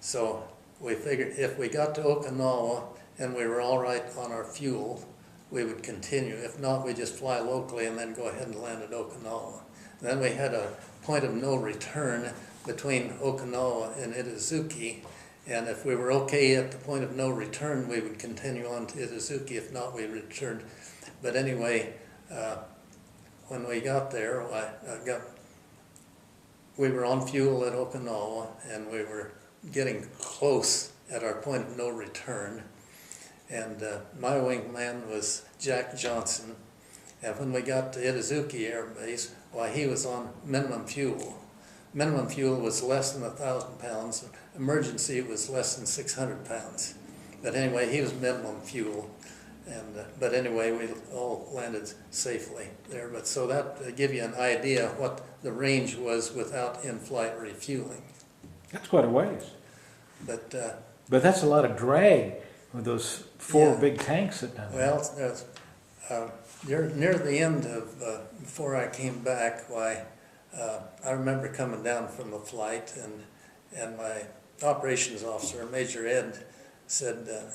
So we figured if we got to Okinawa and we were all right on our fuel, we would continue. If not, we just fly locally and then go ahead and land at Okinawa. And then we had a point of no return between Okinawa and Itazuki, and if we were okay at the point of no return, we would continue on to Itazuki. If not, we returned. But anyway, when we got there, we were on fuel at Okinawa, and we were getting close at our point of no return. And my wingman was Jack Johnson. And when we got to Itazuki Air Base, he was on minimum fuel. Minimum fuel was less than 1,000 pounds. Emergency was less than 600 pounds. But anyway, he was minimum fuel. And but anyway, we all landed safely there. But so that give you an idea what the range was without in-flight refueling. That's quite a ways. But that's a lot of drag with those 4 Yeah. big tanks sitting down there. Well, near the end of before I came back, I remember coming down from the flight, and my operations officer, Major Ed,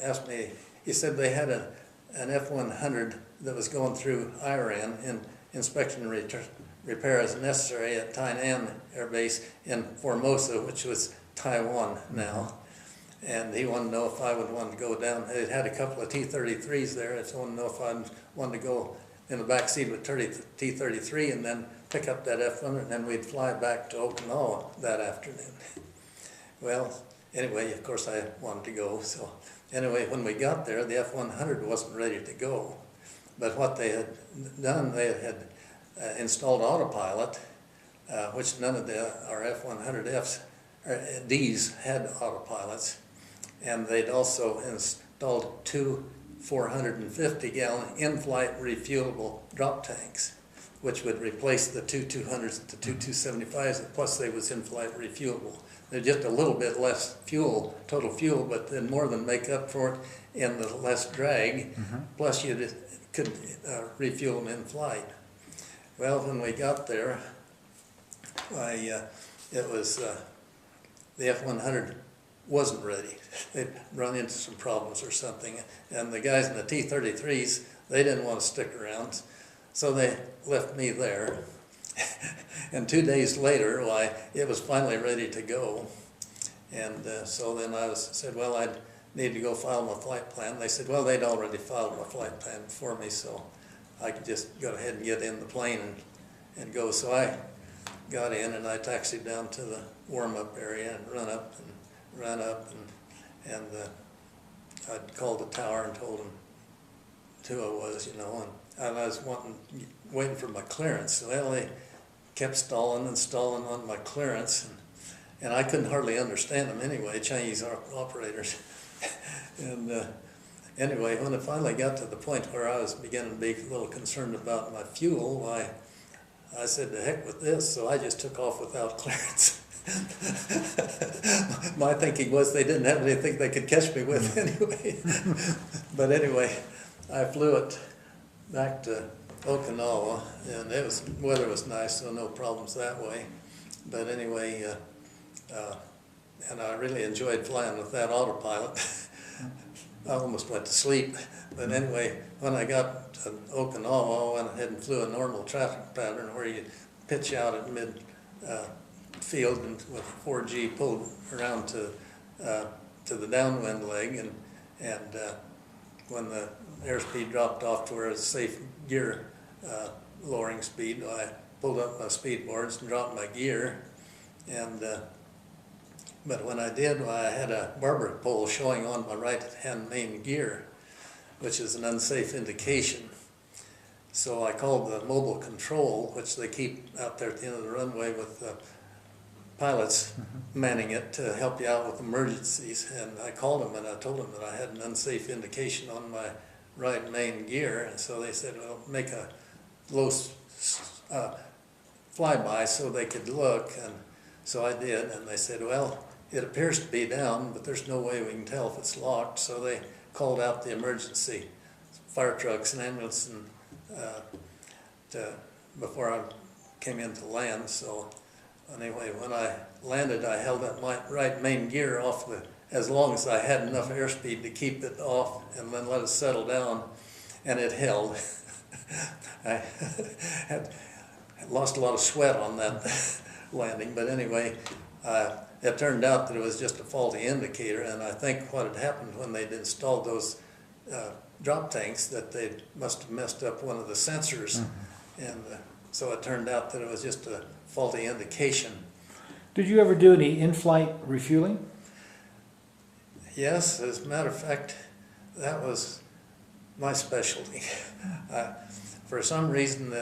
asked me. He said they had an F-100 that was going through Iran in inspection and repair as necessary at Tainan Air Base in Formosa, which was Taiwan now. And he wanted to know if I would want to go down. It had a couple of T-33s there. He wanted to know if I wanted to go in the back seat with T-33 and then pick up that F-100, and then we'd fly back to Okinawa that afternoon. Well, anyway, of course I wanted to go. So anyway, when we got there, the F-100 wasn't ready to go. But what they had done, they had installed autopilot, which none of our F-100Fs or Ds had autopilots, and they'd also installed 2 450-gallon in-flight refuelable drop tanks, which would replace the two 200s, the two 275s, plus they was in-flight refuelable. They're just a little bit less fuel, total fuel, but then more than make up for it in the less drag, plus you could refuel them in flight. Well, when we got there, it was the F-100 wasn't ready. They'd run into some problems or something, and the guys in the T-33s, they didn't want to stick around, so they left me there. And 2 days later, it was finally ready to go, and so then I said, well, I'd need to go file my flight plan. They said, well, they'd already filed my flight plan for me, so I could just go ahead and get in the plane and go. So I got in, and I taxied down to the warm-up area and ran up, and I called the tower and told them who I was, and I was waiting for my clearance. Well, they kept stalling on my clearance, and I couldn't hardly understand them anyway, Chinese operators. And anyway, when it finally got to the point where I was beginning to be a little concerned about my fuel, I said, to heck with this, so I just took off without clearance. My thinking was they didn't have anything they could catch me with anyway. But anyway, I flew it back to Okinawa, and weather was nice, so no problems that way. But anyway, and I really enjoyed flying with that autopilot. I almost went to sleep, but anyway, when I got to Okinawa, I went ahead and flew a normal traffic pattern where you pitch out at mid field and with 4G pulled around to the downwind leg, and when the airspeed dropped off to where it was safe gear lowering speed, I pulled up my speed boards and dropped my gear, and but when I did, I had a barber pole showing on my right hand main gear, which is an unsafe indication. So I called the mobile control, which they keep out there at the end of the runway with pilots manning it to help you out with emergencies. And I called them and I told them that I had an unsafe indication on my right main gear. And so they said, well, make a low flyby so they could look. And so I did. And they said, well, it appears to be down, but there's no way we can tell if it's locked. So they called out the emergency fire trucks and ambulance and before I came in to land. So anyway, when I landed, I held up my right main gear off as long as I had enough airspeed to keep it off and then let it settle down, and it held. I had lost a lot of sweat on that landing, but anyway, it turned out that it was just a faulty indicator, and I think what had happened when they'd installed those drop tanks, that they must have messed up one of the sensors, and so it turned out that it was just a faulty indication. Did you ever do any in-flight refueling? Yes, as a matter of fact, that was my specialty. For some reason,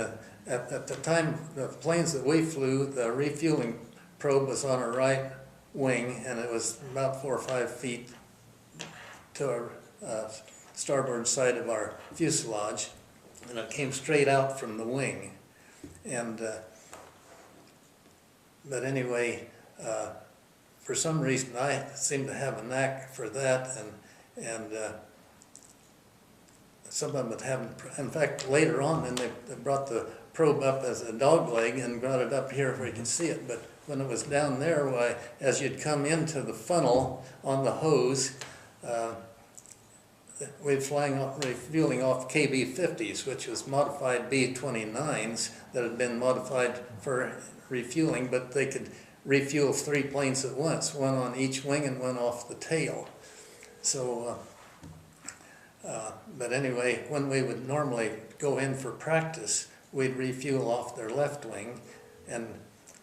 at the time, the planes that we flew, the refueling probe was on our right wing, and it was about 4 or 5 feet to our starboard side of our fuselage, and it came straight out from the wing. And but anyway, for some reason I seem to have a knack for that, and some of them haven't. In fact, later on, then they brought the probe up as a dog leg and brought it up here where you can see it. But when it was down there, why, as you'd come into the funnel on the hose, we'd refueling off KB-50s, which was modified B-29s that had been modified for refueling, but they could refuel 3 planes at once, one on each wing and one off the tail. So, but anyway, when we would normally go in for practice, we'd refuel off their left wing, and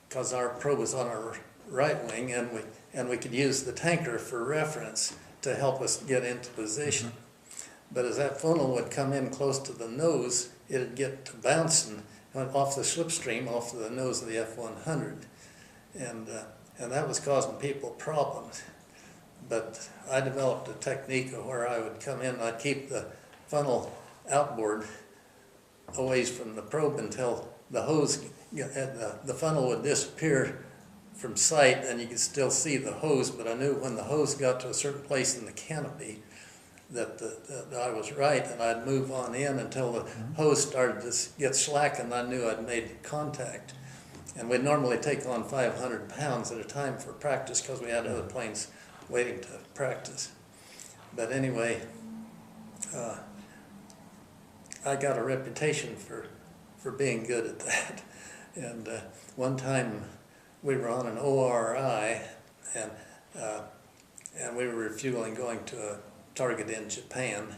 because our probe was on our right wing, and we could use the tanker for reference to help us get into position. But as that funnel would come in close to the nose, it'd get to bouncing off the slipstream, off the nose of the F-100. And that was causing people problems. But I developed a technique of where I would come in, I'd keep the funnel outboard a ways from the probe until the hose, the funnel would disappear from sight, and you could still see the hose, but I knew when the hose got to a certain place in the canopy that I was right, and I'd move on in until the hose started to get slack, and I knew I'd made contact. And we'd normally take on 500 pounds at a time for practice because we had other planes waiting to practice. But anyway, I got a reputation for being good at that. And one time we were on an ORI, and we were refueling going to a target in Japan.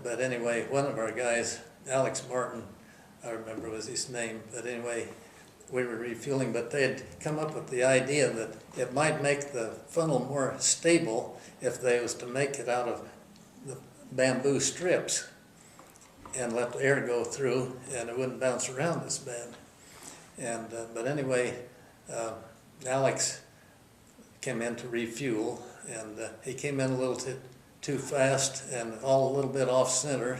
But anyway, one of our guys, Alex Martin, I remember was his name, but anyway, we were refueling, but they had come up with the idea that it might make the funnel more stable if they was to make it out of the bamboo strips and let the air go through, and it wouldn't bounce around as bad. And but anyway, Alex came in to refuel, and he came in a little too fast and a little bit off center,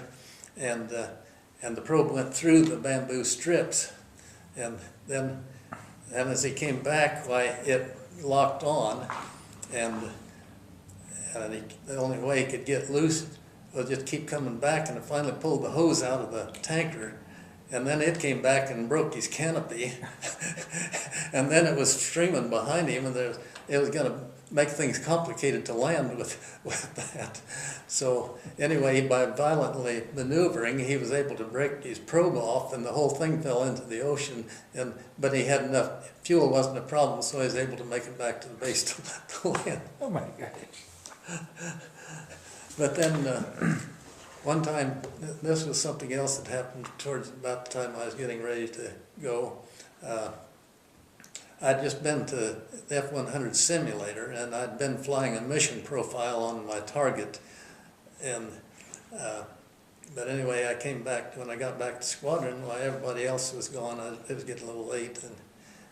and the probe went through the bamboo strips, and then as he came back, why, it locked on, and the only way he could get loose was just keep coming back, and it finally pulled the hose out of the tanker, and then it came back and broke his canopy, and then it was streaming behind him, and it was going to make things complicated to land with that. So anyway, by violently maneuvering, he was able to break his probe off, and the whole thing fell into the ocean. But he had enough fuel; wasn't a problem, so he was able to make it back to the base to land. Oh my gosh. But then one time, this was something else that happened towards about the time I was getting ready to go. I'd just been to the F-100 simulator, and I'd been flying a mission profile on my target. And but anyway, I came back, when I got back to squadron, while everybody else was gone, it was getting a little late.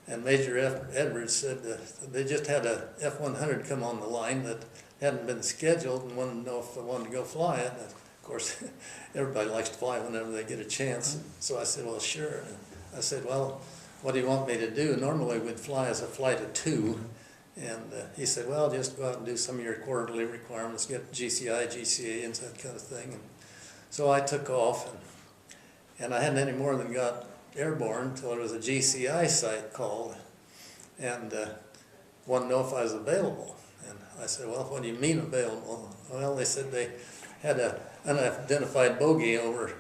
And Major Edwards said they just had a F-100 come on the line that hadn't been scheduled and wanted to know if I wanted to go fly it. And of course, everybody likes to fly whenever they get a chance. So I said, well, sure. And I said, well, what do you want me to do? Normally we'd fly as a flight of 2. And he said, well, just go out and do some of your quarterly requirements, get GCI, GCA, and that kind of thing. And so I took off, and I hadn't any more than got airborne until there was a GCI site called, and wanted to know if I was available. And I said, well, what do you mean available? Well, they said they had an unidentified bogey over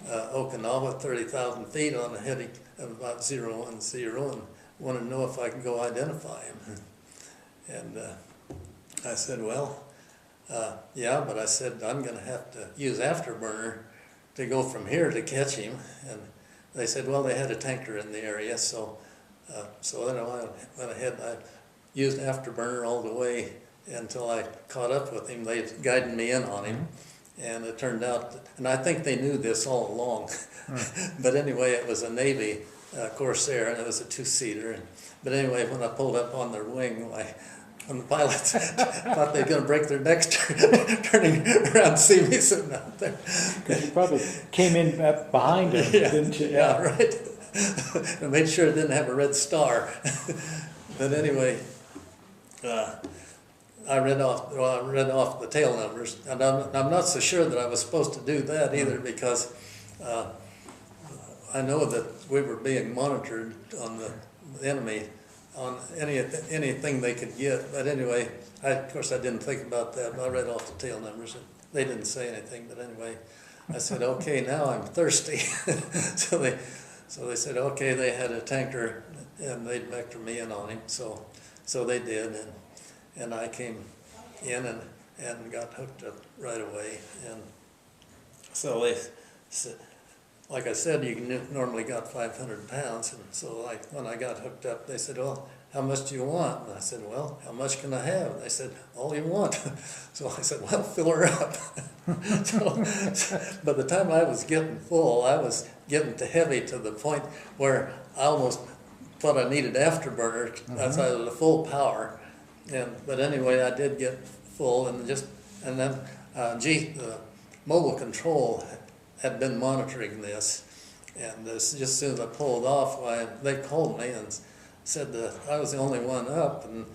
Okinawa, 30,000 feet on a heading of about 010, and wanted to know if I could go identify him. And I said, well, yeah, but I said, I'm going to have to use afterburner to go from here to catch him. And they said, well, they had a tanker in the area, so then I went ahead and I used afterburner all the way until I caught up with him. They guided me in on him, and it turned out, and I think they knew this all along, but anyway, it was a Navy Corsair, and it was a 2-seater. But anyway, when I pulled up on their wing, when the pilots thought they were going to break their necks turning around to see me sitting out there. Because you probably came in behind him, didn't you? Yeah, right. I made sure it didn't have a red star. But anyway, I read off the tail numbers, and I'm not so sure that I was supposed to do that either, because I know that we were being monitored on the enemy on anything they could get. But anyway, of course I didn't think about that, but I read off the tail numbers. They didn't say anything, but anyway, I said, okay, now I'm thirsty. so they said, okay, they had a tanker, and they'd vector me in on him. So they did, and I came in and got hooked up right away. And so they said, like I said, you normally got 500 pounds, and so when I got hooked up, they said, well, how much do you want? And I said, well, how much can I have? And they said, all you want. So I said, well, fill her up. So by the time I was getting full, I was getting to heavy to the point where I almost thought I needed afterburner outside of the full power. But anyway, I did get full, and then mobile control had been monitoring this, and just as soon as I pulled off, they called me and said that I was the only one up, and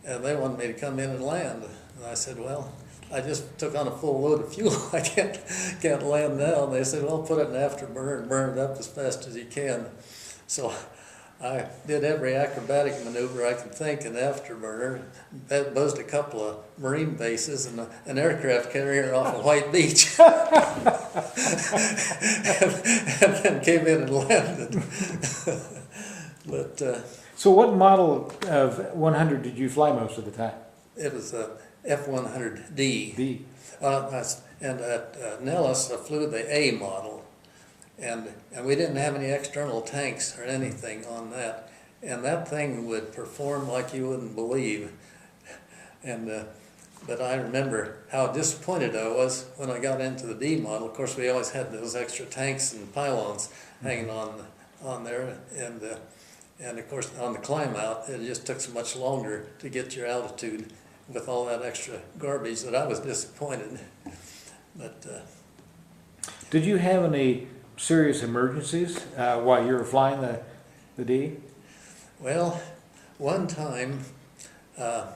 they wanted me to come in and land. And I said, well, I just took on a full load of fuel. I can't land now. And they said, well, put it in afterburner and burn it up as fast as you can. So I did every acrobatic maneuver I could think in afterburner. That buzzed a couple of Marine bases and an aircraft carrier off of White Beach. and then came in and landed. But so what model of 100 did you fly most of the time? it was a F-100D. D. And at Nellis, I flew the A model. And we didn't have any external tanks or anything on that. And that thing would perform like you wouldn't believe. But I remember how disappointed I was when I got into the D model. Of course, we always had those extra tanks and pylons hanging on there. And of course, on the climb out, it just took so much longer to get your altitude with all that extra garbage that I was disappointed. But did you have any serious emergencies while you were flying the D? Well, one time, of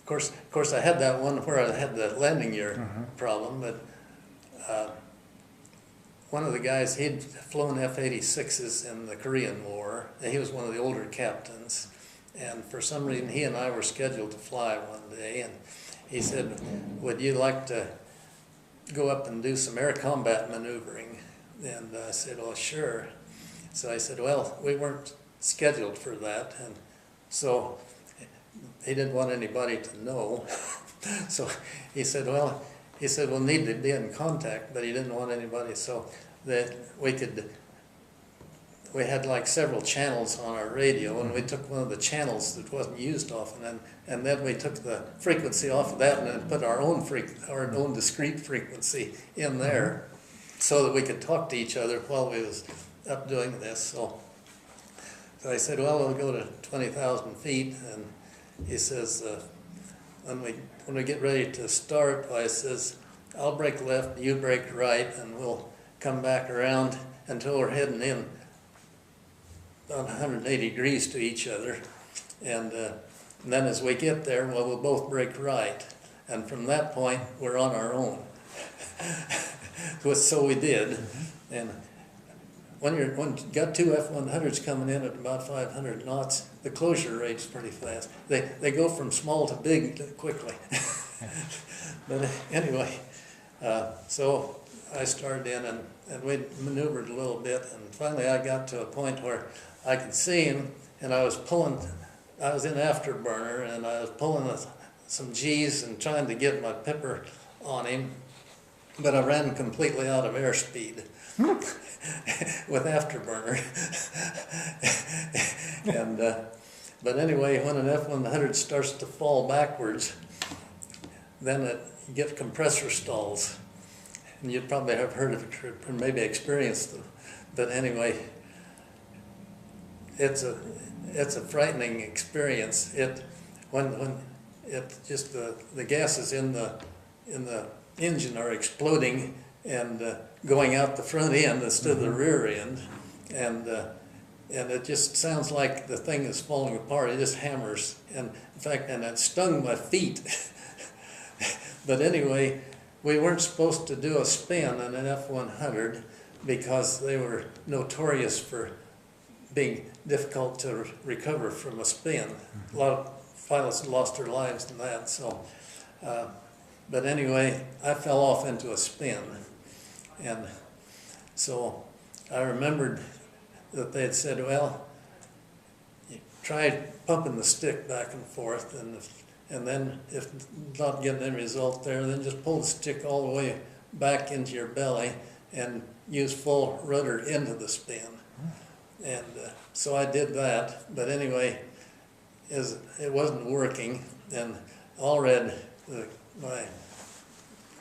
course, I had that one where I had the landing gear problem, but one of the guys, he'd flown F-86s in the Korean War. He was one of the older captains, And for some reason, he and I were scheduled to fly one day, and he said, would you like to go up and do some air combat maneuvering? And I said, well, sure. So I said, well, we weren't scheduled for that, and so he didn't want anybody to know. So he said, we'll need to be in contact, but he didn't want anybody, so that we had like several channels on our radio, and we took one of the channels that wasn't used often, and then we took the frequency off of that and then put our own discrete frequency in there, so that we could talk to each other while we was up doing this. So I said, well, we'll go to 20,000 feet, and he says, when we get ready to start, I says, I'll brake left, you brake right, and we'll come back around until we're heading in about 180 degrees to each other, and then as we get there, well, we'll both brake right, and from that point we're on our own. So we did, and when you got two F-100s coming in at about 500 knots, the closure rate's pretty fast. They go from small to big quickly. But anyway, so I started in, and we maneuvered a little bit, and finally I got to a point where I could see him, and I was in afterburner, and I was pulling some G's and trying to get my pipper on him, but I ran completely out of airspeed with afterburner. And but anyway, when an F-100 starts to fall backwards, then you get compressor stalls, and you probably have heard of it or maybe experienced them. But anyway, it's a frightening experience. When the gases in the engine are exploding and going out the front end instead of the rear end, and it just sounds like the thing is falling apart. It just hammers, and in fact, and it stung my feet. But anyway, we weren't supposed to do a spin in an F-100 because they were notorious for being difficult to recover from a spin. A lot of pilots lost their lives in that. So, but anyway, I fell off into a spin, and so I remembered that they had said, well, you try pumping the stick back and forth, and then if not getting any result there, then just pull the stick all the way back into your belly and use full rudder into the spin. And so I did that, but anyway, it wasn't working, and Allred, my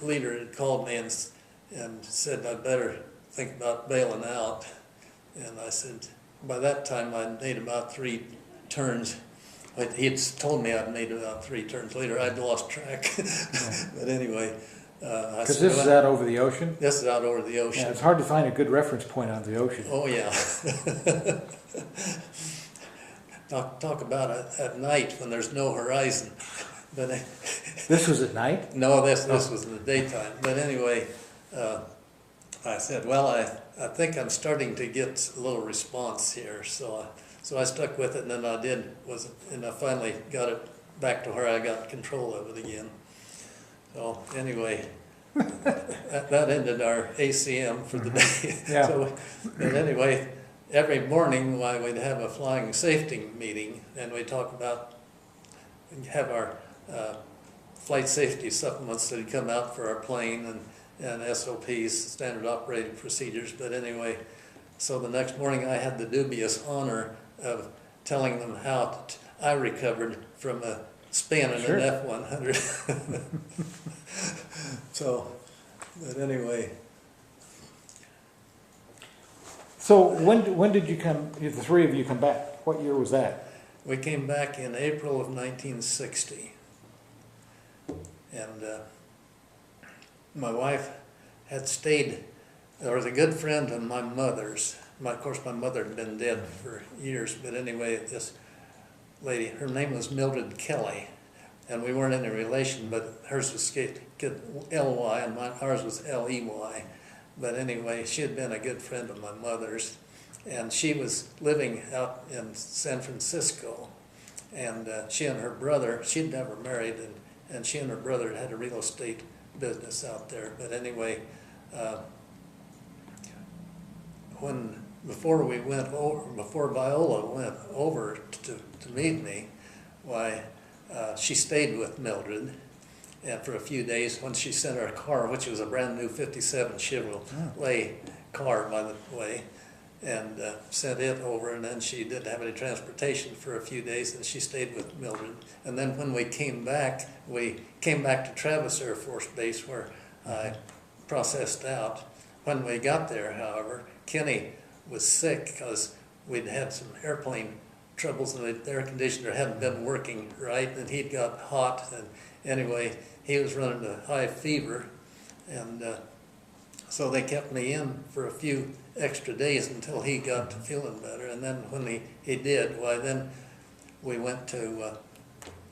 leader, had called me and said I'd better think about bailing out. And I said, by that time I'd made about 3 turns. He had told me I'd made about 3 turns later. I'd lost track. But anyway, I Because said, this is out over the ocean? This is out over the ocean. Yeah, it's hard to find a good reference point on the ocean. Oh, yeah. Talk about it at night when there's no horizon. But This was at night? no, this was in the daytime. But anyway, I said, well, I think I'm starting to get a little response here. So I stuck with it, and then I finally got it back to where I got control of it again. So anyway, that ended our ACM for the day. Yeah. So, but anyway, every morning we'd have a flying safety meeting, and we'd have our flight safety supplements that had come out for our plane, and SOPs, standard operating procedures. But anyway, so the next morning I had the dubious honor of telling them how I recovered from a spin in Sure. an F-100. So, but anyway. So when did you come, the 3 of you come back? What year was that? We came back in April of 1960. And my wife had stayed, there was a good friend of my mother's. Of course, my mother had been dead for years, but anyway, this lady, her name was Mildred Kelley, and we weren't in a relation, but hers was L-Y and ours was L-E-Y. But anyway, she had been a good friend of my mother's, and she was living out in San Francisco. and she and her brother, she'd never married, and she and her brother had a real estate business out there. But anyway, before Viola went over to meet me, why, she stayed with Mildred, and for a few days when she sent her car, which was a brand new '57 Chevrolet car, by the way, and sent it over, and then she didn't have any transportation for a few days, and she stayed with Mildred. And then when we came back to Travis Air Force Base, where I processed out. When we got there, however, Kenny was sick because we'd had some airplane troubles, and the air conditioner hadn't been working right, and he'd got hot, and anyway, he was running a high fever, and so they kept me in for a few extra days until he got to feeling better. And then when he did, why, then we went to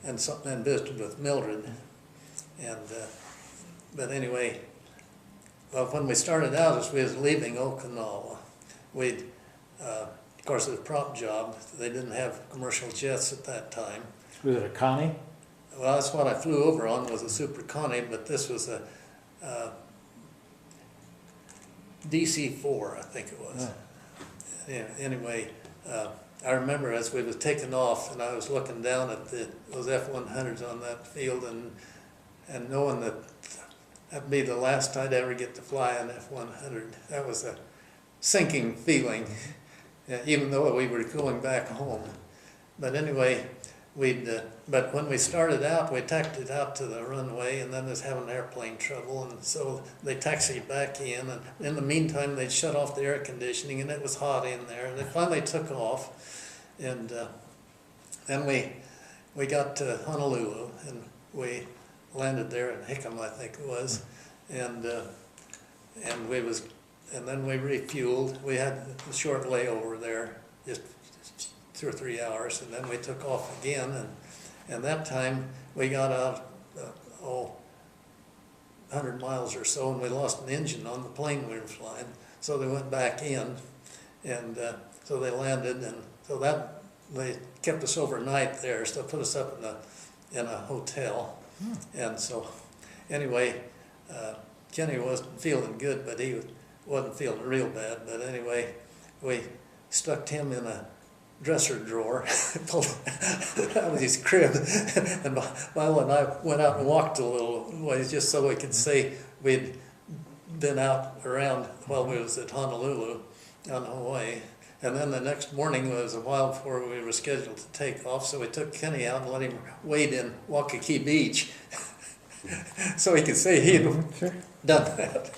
and visited with Mildred. And but anyway, well, when we started out, as we was leaving Okinawa, we'd of course, it was a prop job. They didn't have commercial jets at that time. Was it a Connie? Well, that's what I flew over on, was a Super Connie, but this was a DC-4, I think it was. Yeah, anyway, I remember as we was taking off, and I was looking down at those F-100s on that field, and knowing that that'd be the last I'd ever get to fly an F-100. That was a sinking feeling, even though we were going back home. But anyway, but when we started out, we taxied out to the runway, and then was having airplane trouble, and so they taxied back in, and in the meantime they'd shut off the air conditioning, and it was hot in there, and they finally took off, and then we got to Honolulu, and we landed there in Hickam, I think it was, and then we refueled. We had a short layover there, just 2 or 3 hours, and then we took off again, and that time we got out 100 miles or so, and we lost an engine on the plane we were flying, so they went back in, and so they landed, and so that they kept us overnight there, so put us up in a hotel. And so anyway, Kenny wasn't feeling good, but he wasn't feeling real bad. But anyway, we stuck him in a dresser drawer, pulled out of his crib, and Milo and I went out and walked a little ways just so we could say we'd been out around while we was at Honolulu on Hawaii. And then the next morning was a while before we were scheduled to take off, so we took Kenny out and let him wade in Waikiki Beach so he could say he'd done that.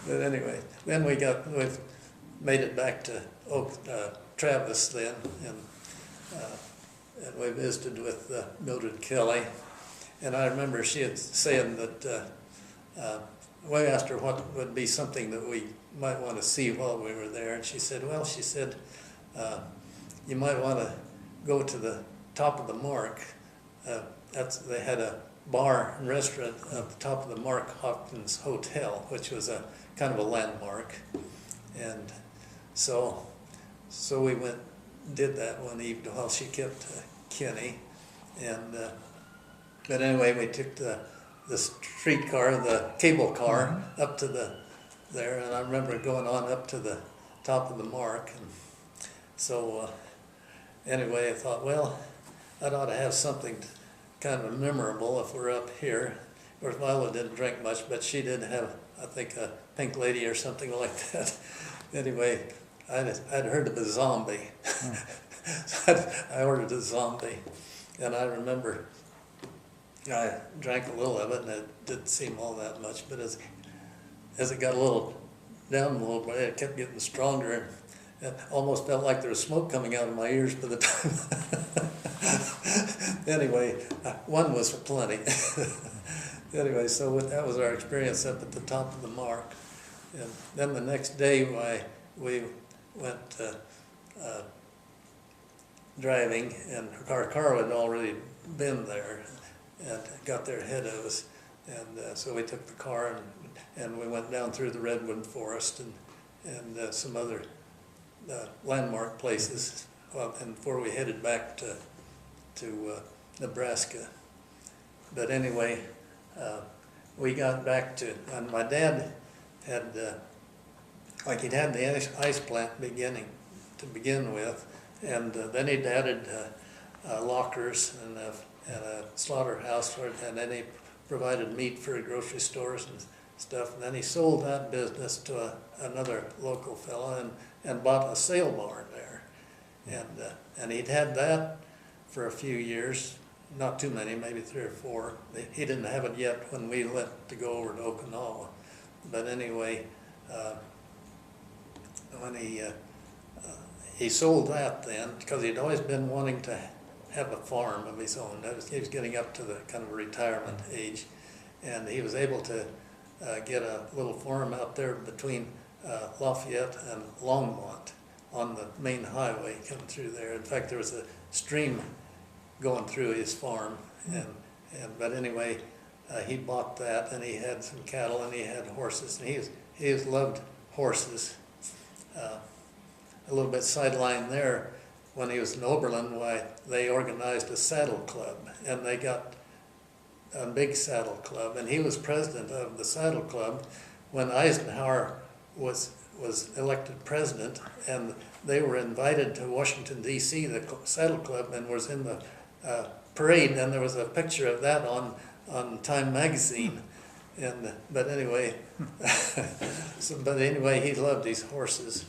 But anyway, then we made it back to Travis then, and we visited with Mildred Kelley. And I remember she had saying that, we asked her what would be something that we might want to see while we were there, and she said, well, you might want to go to the top of the Mark. They had a bar and restaurant at the top of the Mark Hopkins Hotel, which was a kind of a landmark. And so we did that one evening while she kept Kenny. And but anyway, we took the streetcar, the cable car, up to there, and I remember going on up to the top of the Mark. And so anyway, I thought, well, I ought to have something kind of memorable if we're up here. Of course, Viola didn't drink much, but she did have, I think, a Pink Lady or something like that. Anyway, I'd heard of a zombie. So I ordered a zombie, and I remember I drank a little of it, and it didn't seem all that much, but as it got down a little bit, it kept getting stronger, and it almost felt like there was smoke coming out of my ears by the time. Anyway, one was plenty. Anyway, so that was our experience up at the top of the Mark. And then the next day, we went driving, and our car had already been there and got there ahead of us. And so we took the car and we went down through the redwood forest and some other landmark places. And before we headed back to to Nebraska. But anyway, we got back to, and my dad had, like he'd had the ice plant to begin with, and then he'd added lockers and a slaughterhouse, and then he provided meat for grocery stores and stuff. And then he sold that business to another local fella and bought a sale barn there. And he'd had that for a few years, not too many, maybe 3 or 4. He didn't have it yet when we left to go over to Okinawa. But anyway, when he sold that then, because he'd always been wanting to have a farm of his own. He was getting up to the kind of retirement age, and he was able to get a little farm out there between Lafayette and Longmont on the main highway coming through there. In fact, there was a stream going through his farm, but anyway, he bought that, and he had some cattle, and he had horses, and he has loved horses. A little bit sidelined there, when he was in Oberlin, why they organized a saddle club, and they got a big saddle club, and he was president of the saddle club when Eisenhower was elected president, and they were invited to Washington, D.C., the saddle club, and was in the parade, and there was a picture of that on Time magazine. But anyway, he loved these horses,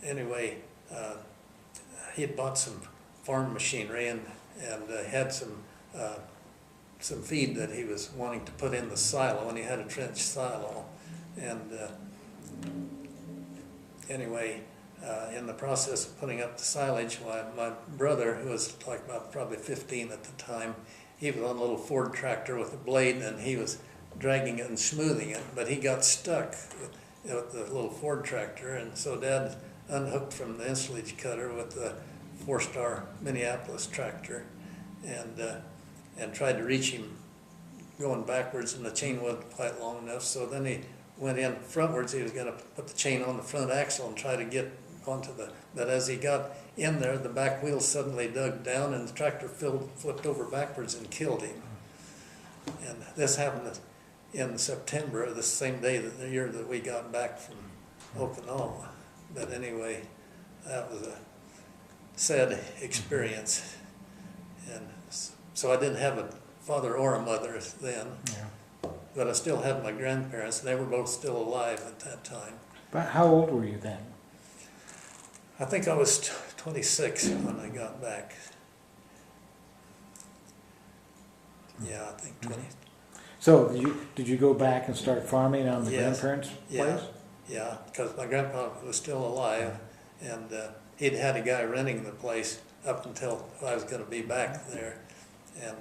anyway, he had bought some farm machinery and had some feed that he was wanting to put in the silo, and he had a trench silo. And anyway, in the process of putting up the silage, my brother, who was like about probably 15 at the time, he was on a little Ford tractor with a blade, and he was dragging it and smoothing it, but he got stuck with the little Ford tractor, and so Dad unhooked from the ensilage cutter with the 4-star Minneapolis tractor, and tried to reach him going backwards, and the chain wasn't quite long enough, so then he went in frontwards. He was going to put the chain on the front axle and try to get onto but as he got in there, the back wheel suddenly dug down, and the tractor flipped over backwards and killed him. And this happened in September, the same day, the year that we got back from Okinawa. But anyway, that was a sad experience. And so I didn't have a father or a mother then, but I still had my grandparents, and they were both still alive at that time. But how old were you then? I think I was 26 when I got back. Yeah, I think 20. So did you go back and start farming on the grandparents' place? Yeah, because my grandpa was still alive, and he'd had a guy renting the place up until I was going to be back there. And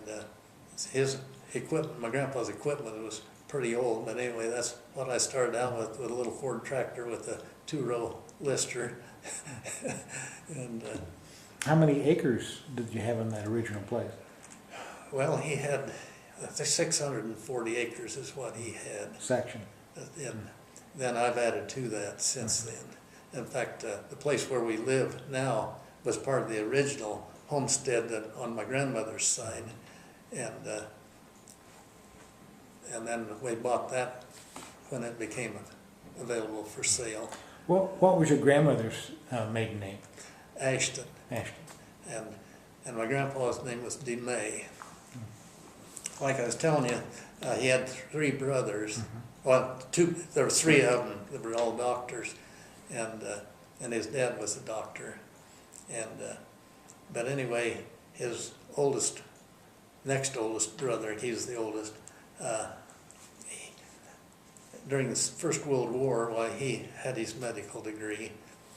his equipment, my grandpa's equipment, was pretty old, but anyway, that's what I started out with a little Ford tractor with a 2-row lister. And how many acres did you have in that original place? Well, he had, I think 640 acres is what he had. Section. And then I've added to that since then. In fact, the place where we live now was part of the original homestead on my grandmother's side, and then we bought that when it became available for sale. What was your grandmother's maiden name? Ashton. Ashton. And my grandpa's name was DeMay. Like I was telling you, he had 3 brothers. Well, there were 3 of them that were all doctors, and his dad was a doctor. But anyway, his next oldest brother, he was the oldest, during the First World War, he had his medical degree,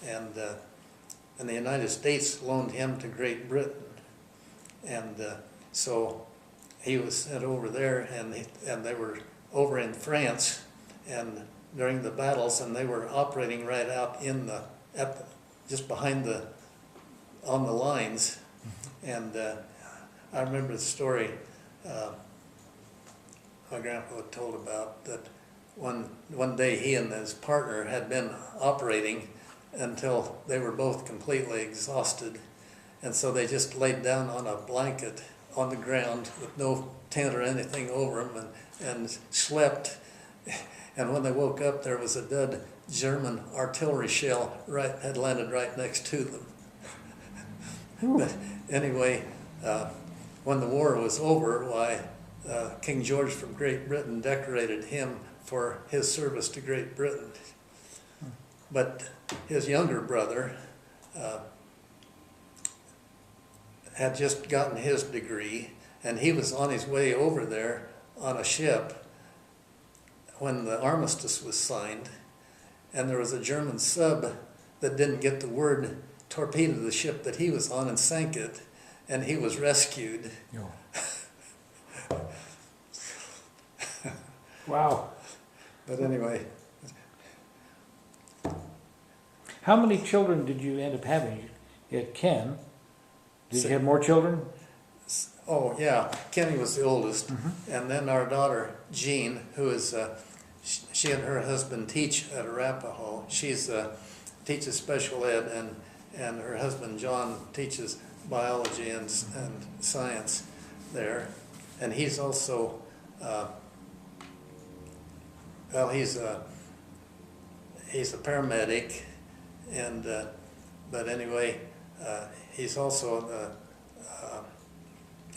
and the United States loaned him to Great Britain, and so he was sent over there, and they were over in France, and during the battles, and they were operating right out just behind on the lines, and I remember the story my grandpa had told about that. One day he and his partner had been operating, until they were both completely exhausted. And so they just laid down on a blanket on the ground with no tent or anything over them and slept. And when they woke up, there was a dead German artillery shell had landed right next to them. But anyway, when the war was over, why, King George from Great Britain decorated him for his service to Great Britain. But his younger brother had just gotten his degree, and he was on his way over there on a ship when the armistice was signed, and there was a German sub that didn't get the word, torpedoed the ship that he was on and sank it, and he was rescued. Oh. Wow. But anyway. How many children did you end up having? You had Ken. Did you have more children? Oh, yeah. Kenny was the oldest. And then our daughter, Jean, who is, she and her husband teach at Arapahoe. She's teaches special ed, and her husband, John, teaches biology and science there. And he's also, well, he's a paramedic, and but anyway, he's also the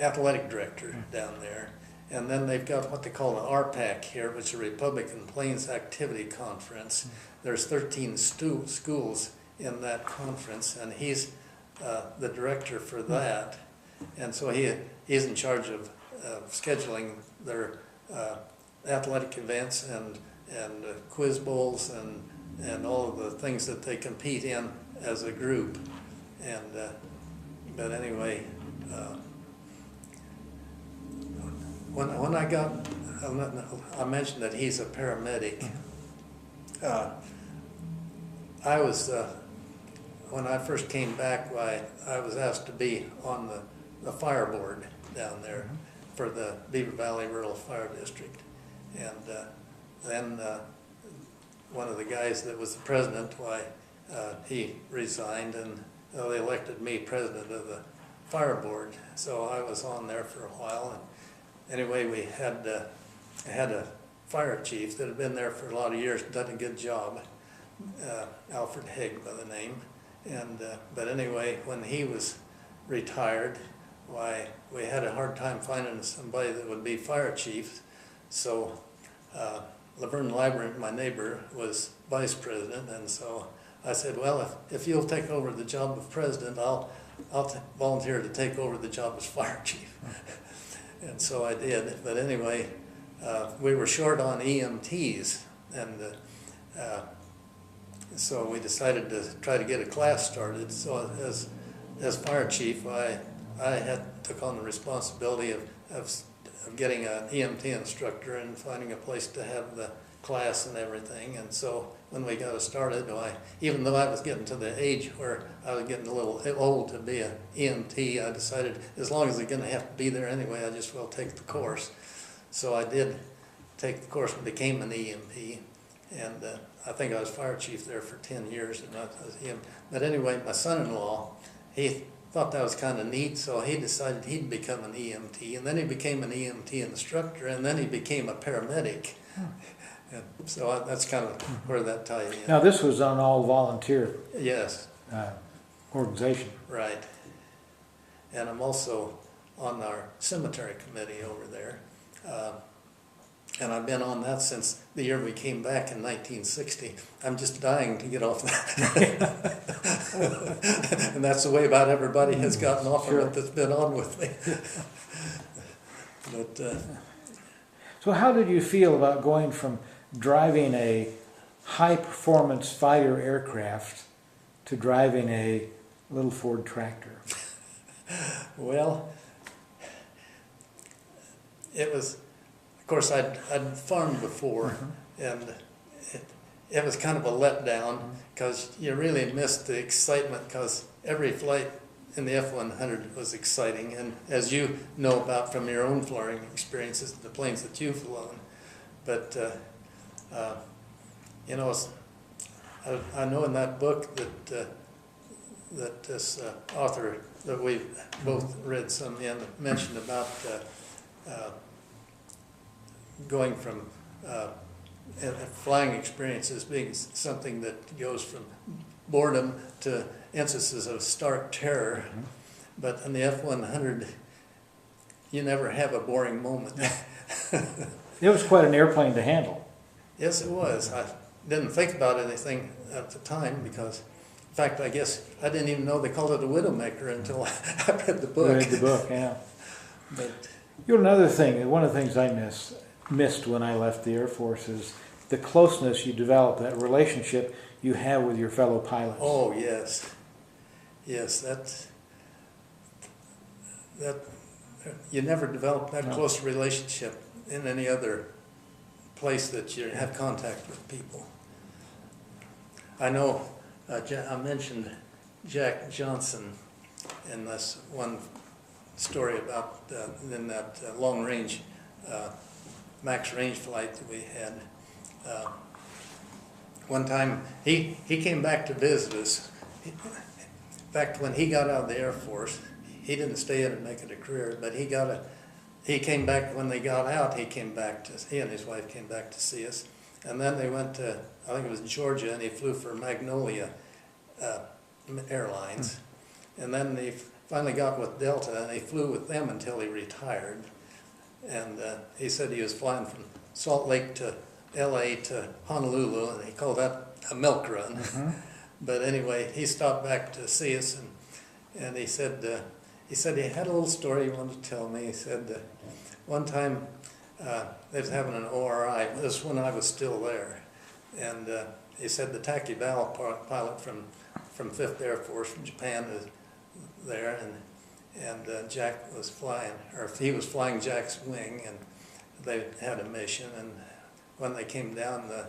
athletic director down there. And then they've got what they call an RPAC here, which is a Republican Plains Activity Conference. There's 13 schools in that conference, and he's the director for that. And so he's in charge of scheduling their athletic events and quiz bowls and all of the things that they compete in as a group. And but anyway, when I got, I mentioned that he's a paramedic. I was when I first came back, I was asked to be on the fire board down there for the Beaver Valley Rural Fire District, and then one of the guys that was the president, he resigned, and they elected me president of the fire board. So I was on there for a while, and anyway, we had a fire chief that had been there for a lot of years, done a good job, Alfred Haig by the name, and but anyway, when he was retired, we had a hard time finding somebody that would be fire chief. So Laverne Library, my neighbor, was vice president, and so I said, well, if you'll take over the job of president, I'll volunteer to take over the job as fire chief. And so I did. But anyway, we were short on EMTs, and so we decided to try to get a class started. So as fire chief, I took on the responsibility of getting an EMT instructor and finding a place to have the class and everything. And so when we got it started, even though I was getting to the age where I was getting a little old to be an EMT, I decided as long as I'm going to have to be there anyway, I just will take the course. So I did take the course and became an EMT. And I think I was fire chief there for 10 years. But anyway, my son-in-law, he thought that was kind of neat, so he decided he'd become an EMT, and then he became an EMT instructor, and then he became a paramedic. And so that's kind of where that tied in. Now this was an all volunteer Yes. Organization. Right. And I'm also on our cemetery committee over there. And I've been on that since the year we came back in 1960. I'm just dying to get off that. And that's the way about everybody has gotten off of it that's been on with me. But So how did you feel about going from driving a high-performance fighter aircraft to driving a little Ford tractor? Well, it was, of course, I'd farmed before, and it was kind of a letdown because you really missed the excitement, because every flight in the F-100 was exciting, and as you know about from your own flying experiences, the planes that you've flown. But you know, I know in that book that that this author that we both read some in mentioned about going from flying experiences being something that goes from boredom to instances of stark terror. Mm-hmm. But in the F-100, you never have a boring moment. It was quite an airplane to handle. Yes, it was. I didn't think about anything at the time because, in fact, I guess I didn't even know they called it a Widowmaker until I read the book. Read the book, yeah. But You know, another thing, one of the things I missed when I left the Air Force is the closeness you develop, that relationship you have with your fellow pilots. oh yes, yes, that you never develop that No. close relationship in any other place that you have contact with people. I know I mentioned Jack Johnson in this one story about in that long range max range flight that we had. One time he came back to visit us. In fact, when he got out of the Air Force, he didn't stay in and make it a career, but he came back when they got out. He and his wife came back to see us, and then they went to, I think it was Georgia, and he flew for Magnolia Airlines, and then he finally got with Delta, and he flew with them until he retired. And he said he was flying from Salt Lake to L.A. to Honolulu, and he called that a milk run. Mm-hmm. But anyway, he stopped back to see us, and he said he had a little story he wanted to tell me. He said one time they was having an ORI. This was when I was still there, and he said the Takibal pilot from 5th Air Force from Japan is there, and Jack was flying, or he was flying Jack's wing, and they had a mission. And when they came down, the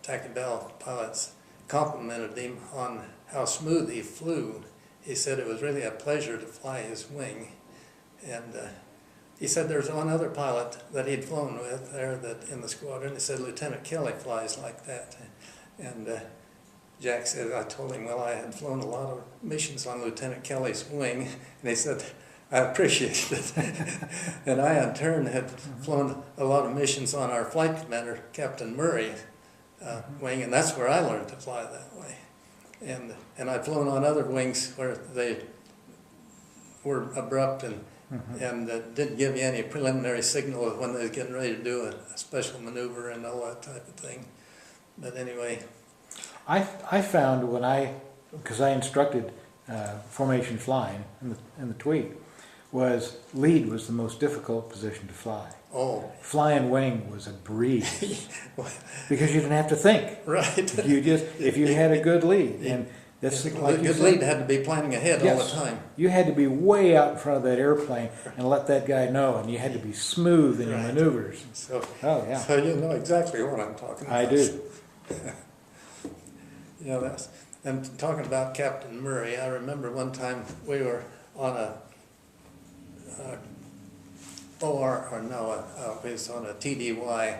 Takibal pilots complimented him on how smooth he flew. He said it was really a pleasure to fly his wing. And he said there's one other pilot that he'd flown with there that in the squadron. He said Lieutenant Kelley flies like that. And Jack said, I told him, well, I had flown a lot of missions on Lieutenant Kelley's wing. And he said, I appreciated it. And I, in turn, had flown a lot of missions on our flight commander, Captain Murray, wing, and that's where I learned to fly that way. And I'd flown on other wings where they were abrupt and didn't give you any preliminary signal of when they were getting ready to do a special maneuver and all that type of thing. But anyway. I found because I instructed formation flying in the Tweed, lead was the most difficult position to fly. Oh. Flying wing was a breeze because you didn't have to think. Right. If you had a good lead, and that's like a good lead had to be planning ahead all the time. You had to be way out in front of that airplane and let that guy know, and you had to be smooth in your maneuvers. So, oh yeah. So you know exactly what I'm talking about. I do. Yeah, and talking about Captain Murray, I remember one time we were on we was on a TDY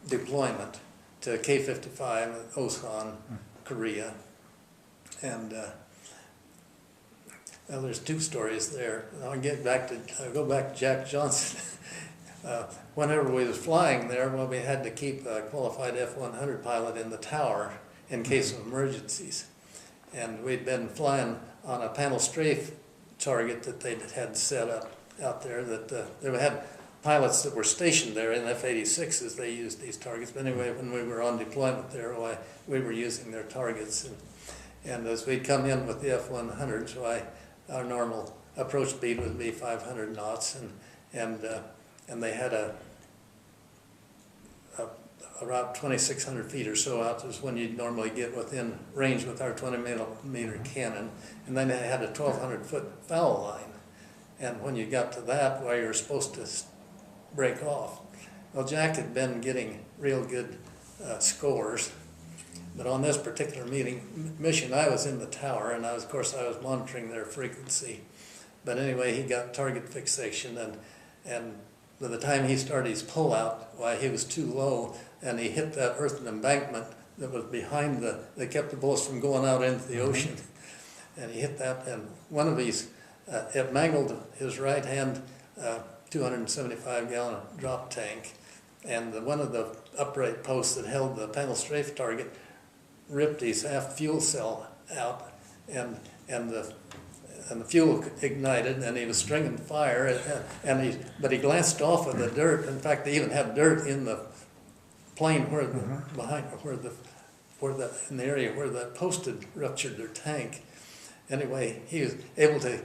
deployment to K-55 in Osan, Korea. And well, there's two stories there. I'll go back to Jack Johnson. Whenever we was flying there, well, we had to keep a qualified F-100 pilot in the tower in case of emergencies. And we'd been flying on a panel strafe target that they had set up out there, that they had pilots that were stationed there in F-86s. They used these targets. But anyway, when we were on deployment there, we were using their targets. And as we'd come in with the F-100, so our normal approach speed would be 500 knots, and they had around 2,600 feet or so out is when you'd normally get within range with our 20-millimeter cannon, and then they had a 1,200-foot foul line. And when you got to that, well, you were supposed to break off. Well, Jack had been getting real good scores, but on this particular mission, I was in the tower, and of course I was monitoring their frequency. But anyway, he got target fixation, and by the time he started his pullout, why, he was too low, and he hit that earthen embankment that was behind that kept the bullets from going out into the ocean. And he hit that, and one of these, it mangled his right hand 275-gallon drop tank, and one of the upright posts that held the panel strafe target ripped his aft fuel cell out, and the fuel ignited, and he was stringing fire, but he glanced off of the dirt. In fact, they even had dirt in the plane where in the area where the post had ruptured their tank. Anyway, he was able to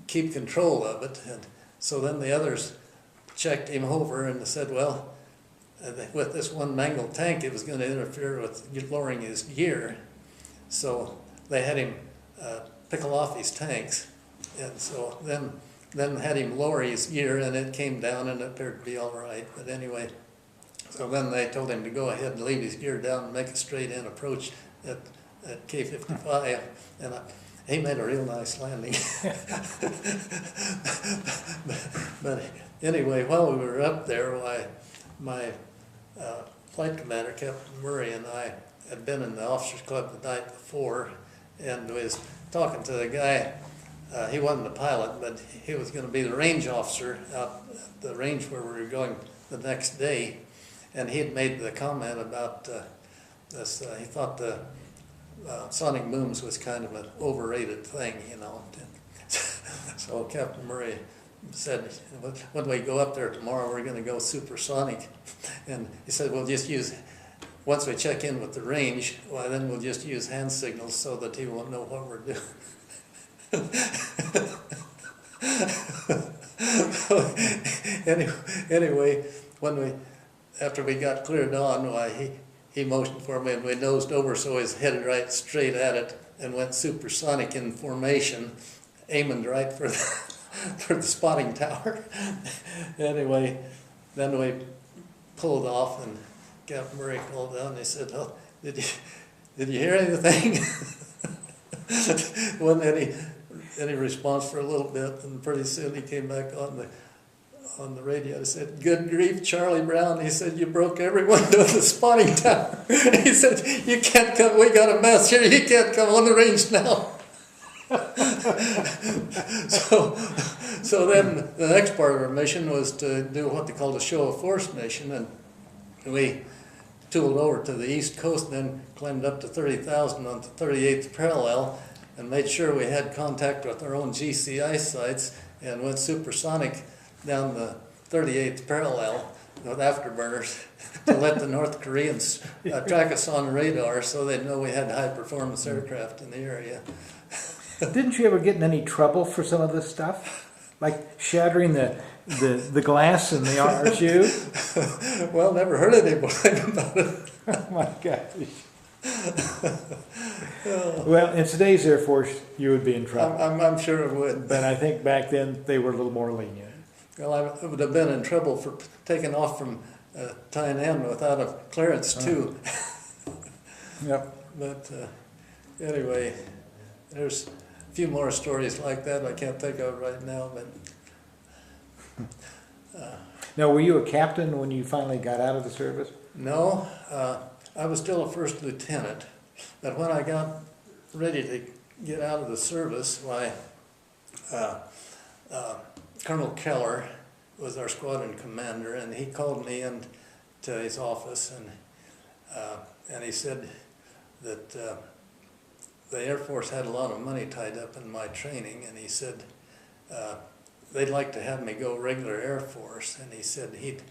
keep control of it, and so then the others checked him over and said, well, with this one mangled tank, it was going to interfere with lowering his gear. So they had him pickle off his tanks, and so then had him lower his gear, and it came down and it appeared to be all right. But anyway, so then they told him to go ahead and leave his gear down and make a straight-in approach at K-55, and he made a real nice landing. but anyway, while we were up there, my flight commander, Captain Murray, and I had been in the officers club the night before, and was talking to the guy. He wasn't the pilot, but he was going to be the range officer out at the range where we were going the next day. And he had made the comment about this. He thought the sonic booms was kind of an overrated thing, you know. So Captain Murray said, when we go up there tomorrow, we're going to go supersonic. And he said, we'll just use, once we check in with the range, well, then we'll just use hand signals so that he won't know what we're doing. Anyway, after we got cleared on, he motioned for me, and we nosed over so he was headed right straight at it and went supersonic in formation, aiming right for the spotting tower. Anyway, then we pulled off, and Captain Murray called down and he said, oh, did you hear anything? Wasn't any response for a little bit, and pretty soon he came back on the radio. He said, good grief, Charlie Brown. He said, you broke every window of the spotting tower. He said, you can't come, we got a mess here, you can't come on the range now. So then the next part of our mission was to do what they called a show of force mission, and we tooled over to the east coast and then climbed up to 30,000 on the 38th parallel and made sure we had contact with our own GCI sites, and went supersonic down the 38th parallel with afterburners to let the North Koreans track us on radar so they'd know we had high-performance aircraft in the area. Didn't you ever get in any trouble for some of this stuff? Like shattering the glass in the RSU? Well, never heard anything about it. Oh my gosh. Well, in today's Air Force, you would be in trouble. I'm sure it would. But I think back then they were a little more lenient. Well, I would have been in trouble for taking off from Tainan without a clearance, too. Yep. But anyway, there's a few more stories like that I can't think of right now. But Now, were you a captain when you finally got out of the service? No, I was still a first lieutenant. But when I got ready to get out of the service, Colonel Keller was our squadron commander, and he called me into his office, and he said that the Air Force had a lot of money tied up in my training, and he said they'd like to have me go regular Air Force, and he said he'd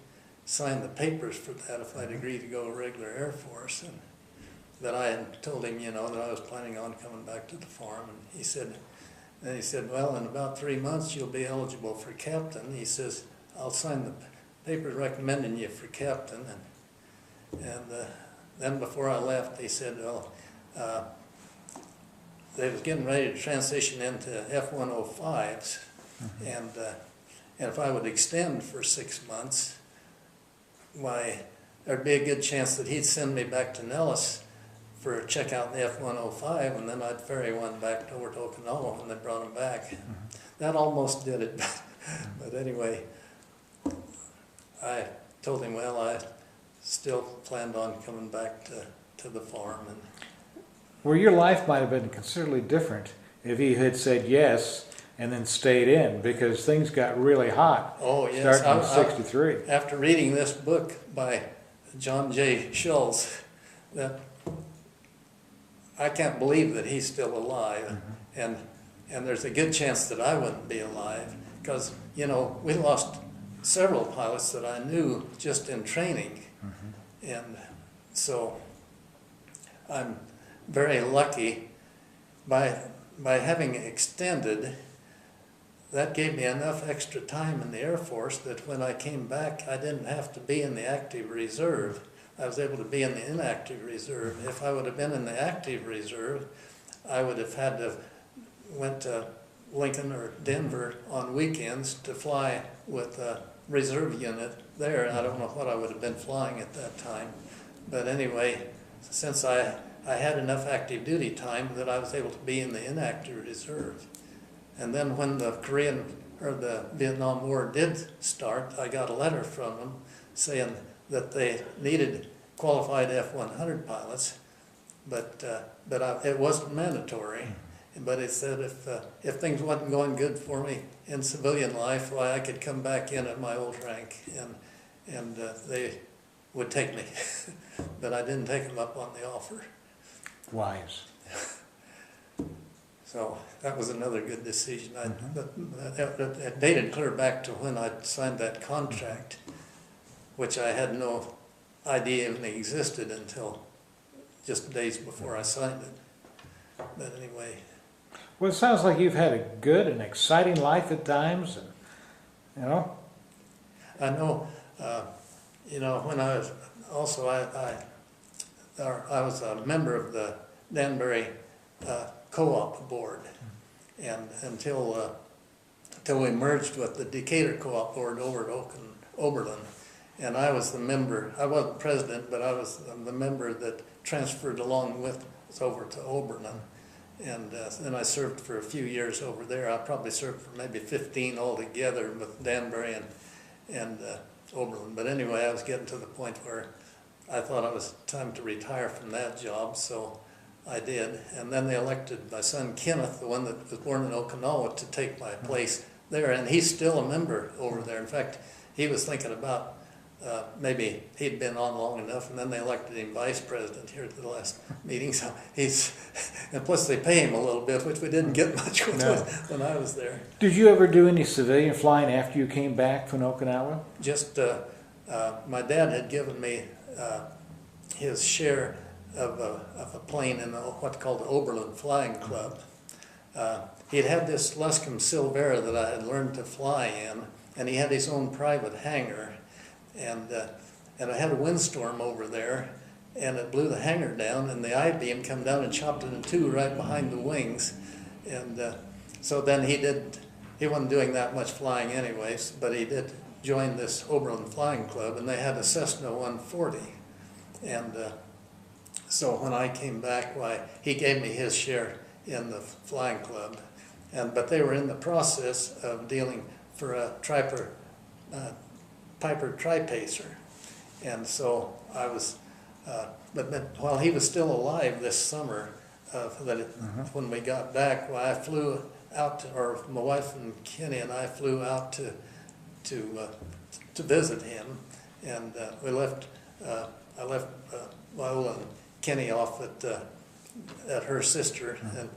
sign the papers for that if I'd agree to go regular Air Force, and that I had told him, you know, that I was planning on coming back to the farm, and he said, well, in about 3 months you'll be eligible for captain. He says, I'll sign the papers recommending you for captain. And then before I left, he said, well, they was getting ready to transition into F-105s, and if I would extend for 6 months, why, there'd be a good chance that he'd send me back to Nellis for a check out in the F-105, and then I'd ferry one back over to Okinawa, and they brought him back. That almost did it. But anyway, I told him, well, I still planned on coming back to to the farm. And Where your life might have been considerably different if he had said yes and then stayed in, because things got really hot oh yes, starting in '63. after reading this book by John J. Schultz, that I can't believe that he's still alive, and there's a good chance that I wouldn't be alive, because you know we lost several pilots that I knew just in training, and so I'm very lucky by having extended. That gave me enough extra time in the Air Force that when I came back, I didn't have to be in the active reserve. I was able to be in the inactive reserve. If I would have been in the active reserve, I would have had to went to Lincoln or Denver on weekends to fly with a reserve unit there. I don't know what I would have been flying at that time. But anyway, since I had enough active duty time that I was able to be in the inactive reserve. And then when the the Vietnam War did start, I got a letter from them saying that they needed qualified F-100 pilots, but it wasn't mandatory. But it said if things wasn't going good for me in civilian life, why I could come back in at my old rank, and they would take me. But I didn't take them up on the offer. Wise. So that was another good decision. It dated clear back to when I signed that contract, which I had no idea even existed until just days before I signed it. But anyway. Well, it sounds like you've had a good and exciting life at times, and you know. I know. You know, when I was also I was a member of the Danbury co-op board, and until we merged with the Decatur co-op board over at Oberlin, and I was the member. I wasn't president, but I was the member that transferred along with us over to Oberlin, and then I served for a few years over there. I probably served for maybe 15 altogether with Danbury and Oberlin. But anyway, I was getting to the point where I thought it was time to retire from that job, so I did. And then they elected my son Kenneth, the one that was born in Okinawa, to take my place there, and he's still a member over there. In fact, he was thinking about maybe he'd been on long enough, and then they elected him vice president here at the last meeting. So and plus they pay him a little bit, which we didn't get much when I was there. Did you ever do any civilian flying after you came back from Okinawa? Just my dad had given me his share of a plane in what's called the Oberlin Flying Club. He'd had this Luscombe Silvera that I had learned to fly in, and he had his own private hangar. And I had a windstorm over there, and it blew the hangar down, and the I-beam come down and chopped it in two right behind the wings. And so then he wasn't doing that much flying anyways, but he did join this Oberlin Flying Club, and they had a Cessna 140. And so when I came back, why, he gave me his share in the flying club. But they were in the process of dealing for a Piper Tri-Pacer. And so I was, but then, while he was still alive this summer, when we got back, well, I flew out, or my wife and Kenny and I flew out to visit him, and we left. I left Viola and Kenny off at her sister and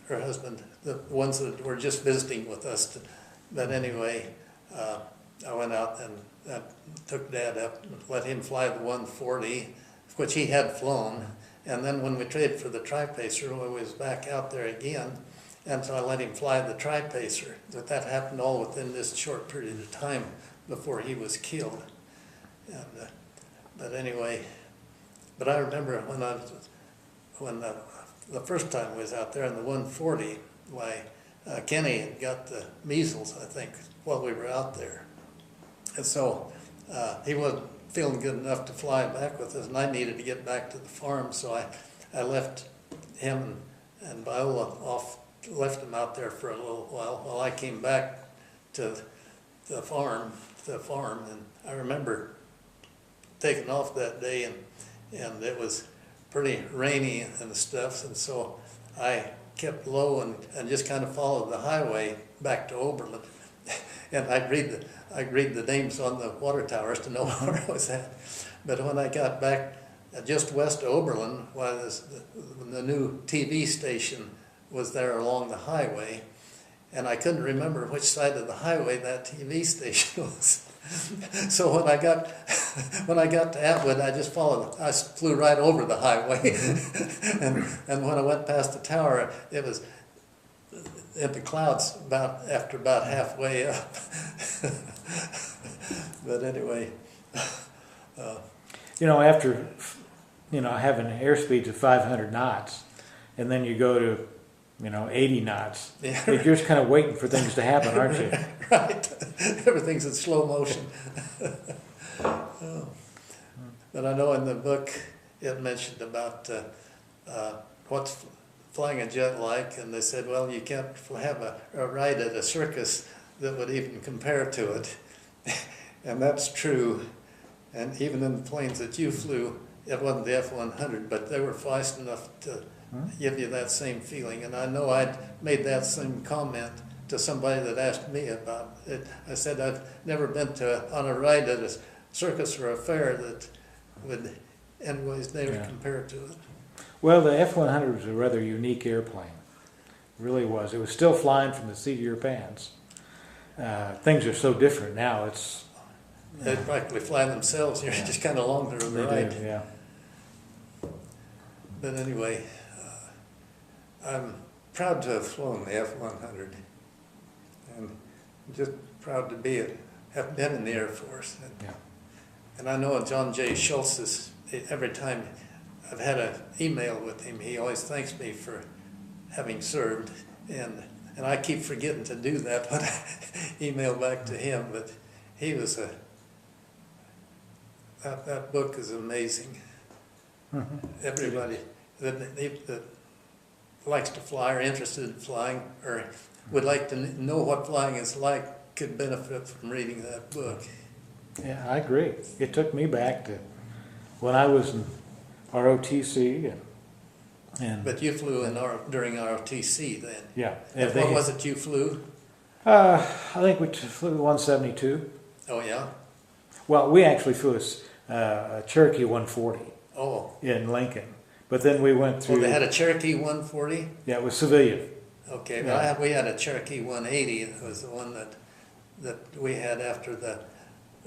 her husband, the ones that were just visiting with us. But anyway, I went out and took Dad up and let him fly the 140, which he had flown. And then when we traded for the Tri-Pacer, we was back out there again. And so I let him fly the Tri-Pacer. But that happened all within this short period of time before he was killed. And, but anyway, but I remember when the first time we was out there in the 140, why Kenny had got the measles, I think, while we were out there. And so he wasn't feeling good enough to fly back with us, and I needed to get back to the farm, so I left him and Viola off, left him out there for a little while I came back to the farm, and I remember taking off that day, and it was pretty rainy and stuff, and so I kept low and just kind of followed the highway back to Oberlin. And I'd read the names on the water towers to know where I was at. But when I got back just west of Oberlin, while the new TV station was there along the highway, and I couldn't remember which side of the highway that TV station was. So when I got to Atwood, I just followed. I flew right over the highway, and when I went past the tower, it was in the clouds after about halfway up. But anyway, after having airspeeds of 500 knots, and then you go to 80 knots. Yeah. You're just kind of waiting for things to happen, aren't you? Right. Everything's in slow motion. Oh. But I know in the book it mentioned about what's flying a jet like, and they said, well, you can't have a ride at a circus that would even compare to it. And that's true. And even in the planes that you flew, it wasn't the F-100, but they were fast enough to give you that same feeling. And I know I'd made that same comment to somebody that asked me about it. I said I've never been on a ride at a circus or a fair that would anyways never compare to it. Well, the F-100 was a rather unique airplane. It really was. It was still flying from the seat of your pants. Things are so different now. They practically fly themselves. You're just kind of along the ride. They do, yeah. But anyway, I'm proud to have flown the F-100, and just proud to have been in the Air Force. And I know John J. Schultz every time I've had an email with him, he always thanks me for having served, and I keep forgetting to do that when I email back to him. But he was that book is amazing. Everybody that likes to fly or interested in flying or would like to know what flying is like could benefit from reading that book. Yeah, I agree. It took me back to when I was in ROTC and But you flew during ROTC then. Yeah. And what was it you flew? I think we flew 172. Oh yeah. Well, we actually flew a Cherokee 140 in Lincoln, but then we went through. Oh, they had a Cherokee 140. Yeah, it was civilian. Okay, but we had a Cherokee 180. It was the one that we had after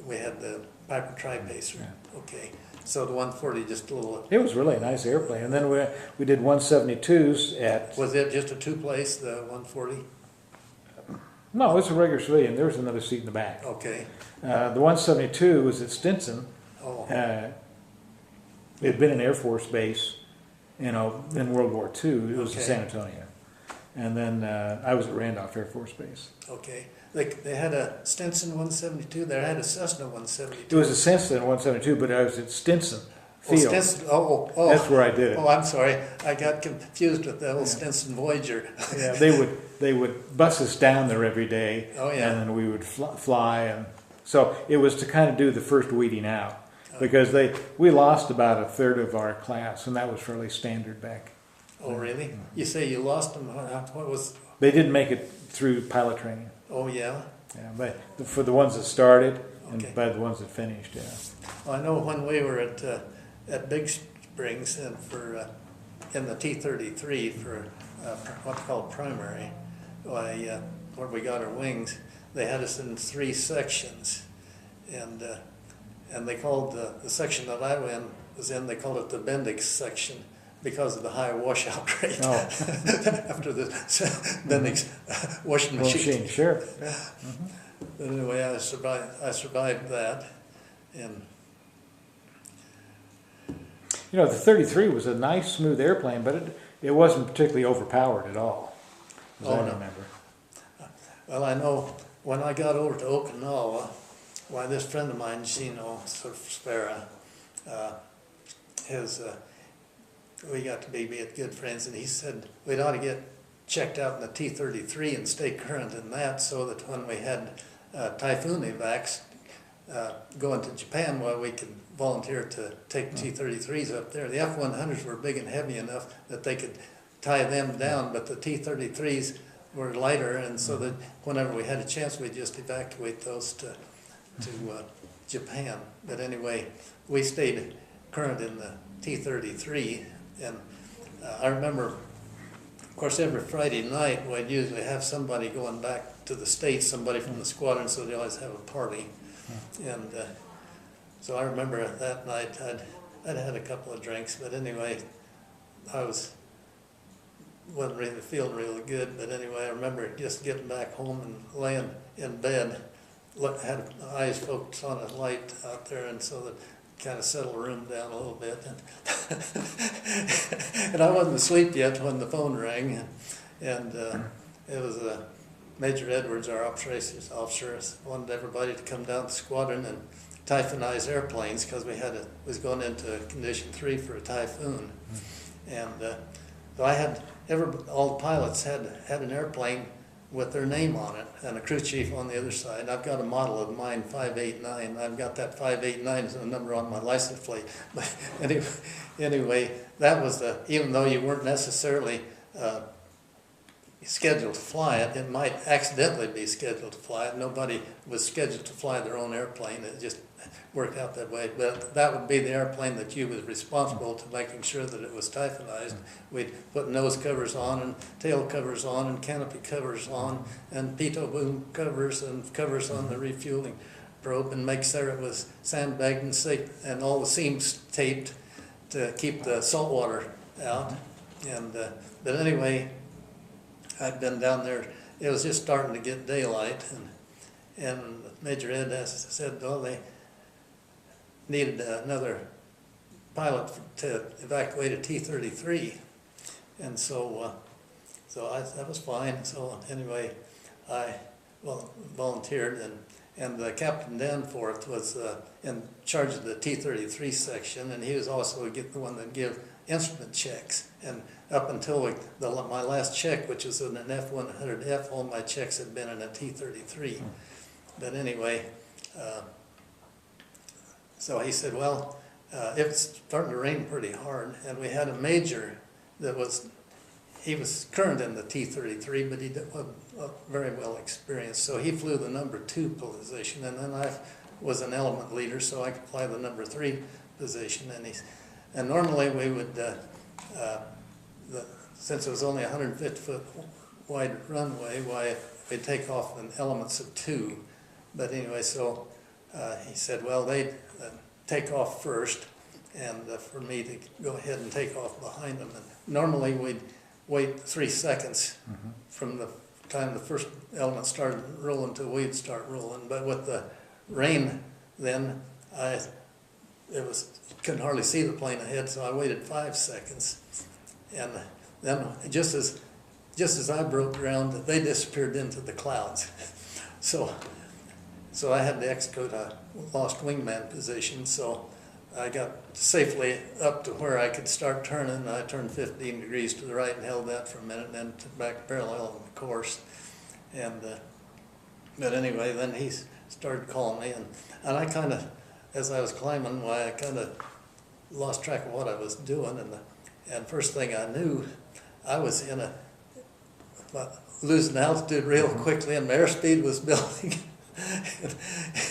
we had the Piper Tri-Pacer. Yeah. Okay, so the 140 just a little. It was really a nice airplane, and then we did 172s at. Was it just a two-place, the 140? No, it was a regular civilian. There was another seat in the back. Okay. The 172 was at Stinson. Oh. It had been an Air Force base, in World War II. It was in San Antonio. And then I was at Randolph Air Force Base. Okay. They had a Stinson 172. They had a Cessna 172. It was a Cessna 172, but I was at Stinson Field. Stinson. That's where I did it. Oh, I'm sorry. I got confused with the old Stinson Voyager. Yeah, they would bus us down there every day. Oh, yeah. And then we would fly. And so it was to kind of do the first weeding out. Because we lost about a third of our class, and that was fairly standard back. Oh, really? Mm-hmm. You say you lost them? What was? They didn't make it through pilot training. Oh, yeah? Yeah, but for the ones that started and by the ones that finished, yeah. Well, I know when we were at Big Springs and in the T-33 for what's called primary, where we got our wings, they had us in 3 sections, and they called the section that I was in, they called it the Bendix section because of the high washout rate. Oh. After the Bendix washing machine. Sure. Yeah. Mm-hmm. But anyway, I survived that. And the 33 was a nice, smooth airplane, but it wasn't particularly overpowered at all, as I remember. Well, I know when I got over to Okinawa, this friend of mine, Gino Spera, we got to be good friends, and he said we'd ought to get checked out in the T-33 and stay current in that, so that when we had typhoon evacs, going to Japan where we could volunteer to take T-33s up there. The F-100s were big and heavy enough that they could tie them down, but the T-33s were lighter, and so that whenever we had a chance, we'd just evacuate those to Japan. But anyway, we stayed current in the T-33, and I remember, of course, every Friday night we'd usually have somebody going back to the States, somebody from the squadron, so they always have a party. And so I remember that night I'd had a couple of drinks, but anyway, I wasn't really feeling really good. But anyway, I remember just getting back home and laying in bed, had my eyes focused on a light out there, and so that kind of settled the room down a little bit. And I wasn't asleep yet when the phone rang, and it was Major Edwards, our operations officer, wanted everybody to come down to the squadron and typhoonize airplanes because was going into condition 3 for a typhoon. And so I had all the pilots had an airplane with their name on it and a crew chief on the other side. I've got a model of mine, 589. I've got that 589 as a number on my license plate. But anyway, that was even though you weren't necessarily scheduled to fly it, it might accidentally be scheduled to fly it. Nobody was scheduled to fly their own airplane. It just worked out that way. But that would be the airplane that you was responsible to making sure that it was typhonized. We'd put nose covers on and tail covers on and canopy covers on and pitot boom covers and covers on the refueling probe and make sure it was sandbagged and safe and all the seams taped to keep the salt water out. And but anyway, I'd been down there. It was just starting to get daylight, and Major Ed said, well, they needed another pilot to evacuate a T-33, and so that was fine. So anyway, I volunteered, and Captain Danforth was in charge of the T-33 section, and he was also the one that gave instrument checks. And up until my last check, which was in an F-100F, all my checks had been in a T-33. But anyway, so he said, well, it was starting to rain pretty hard, and we had a major that he was current in the T-33, but he wasn't very well experienced. So he flew the number 2 position, and then I was an element leader, so I could fly the number 3 position. And normally we would, since it was only a 150-foot wide runway, we'd take off in elements of 2. But anyway, so he said, well, they'd take off first, and for me to go ahead and take off behind them. And normally we'd wait 3 seconds from the time the first element started rolling till we'd start rolling. But with the rain, then couldn't hardly see the plane ahead, so I waited 5 seconds, and then just as I broke ground, they disappeared into the clouds. So I had to execute a lost wingman position. So I got safely up to where I could start turning, and I turned 15 degrees to the right and held that for a minute, and then back parallel in the course. And but anyway, then he started calling me, and I kind of, as I was climbing, I kind of lost track of what I was doing, and first thing I knew, I was losing altitude real quickly, and my airspeed was building.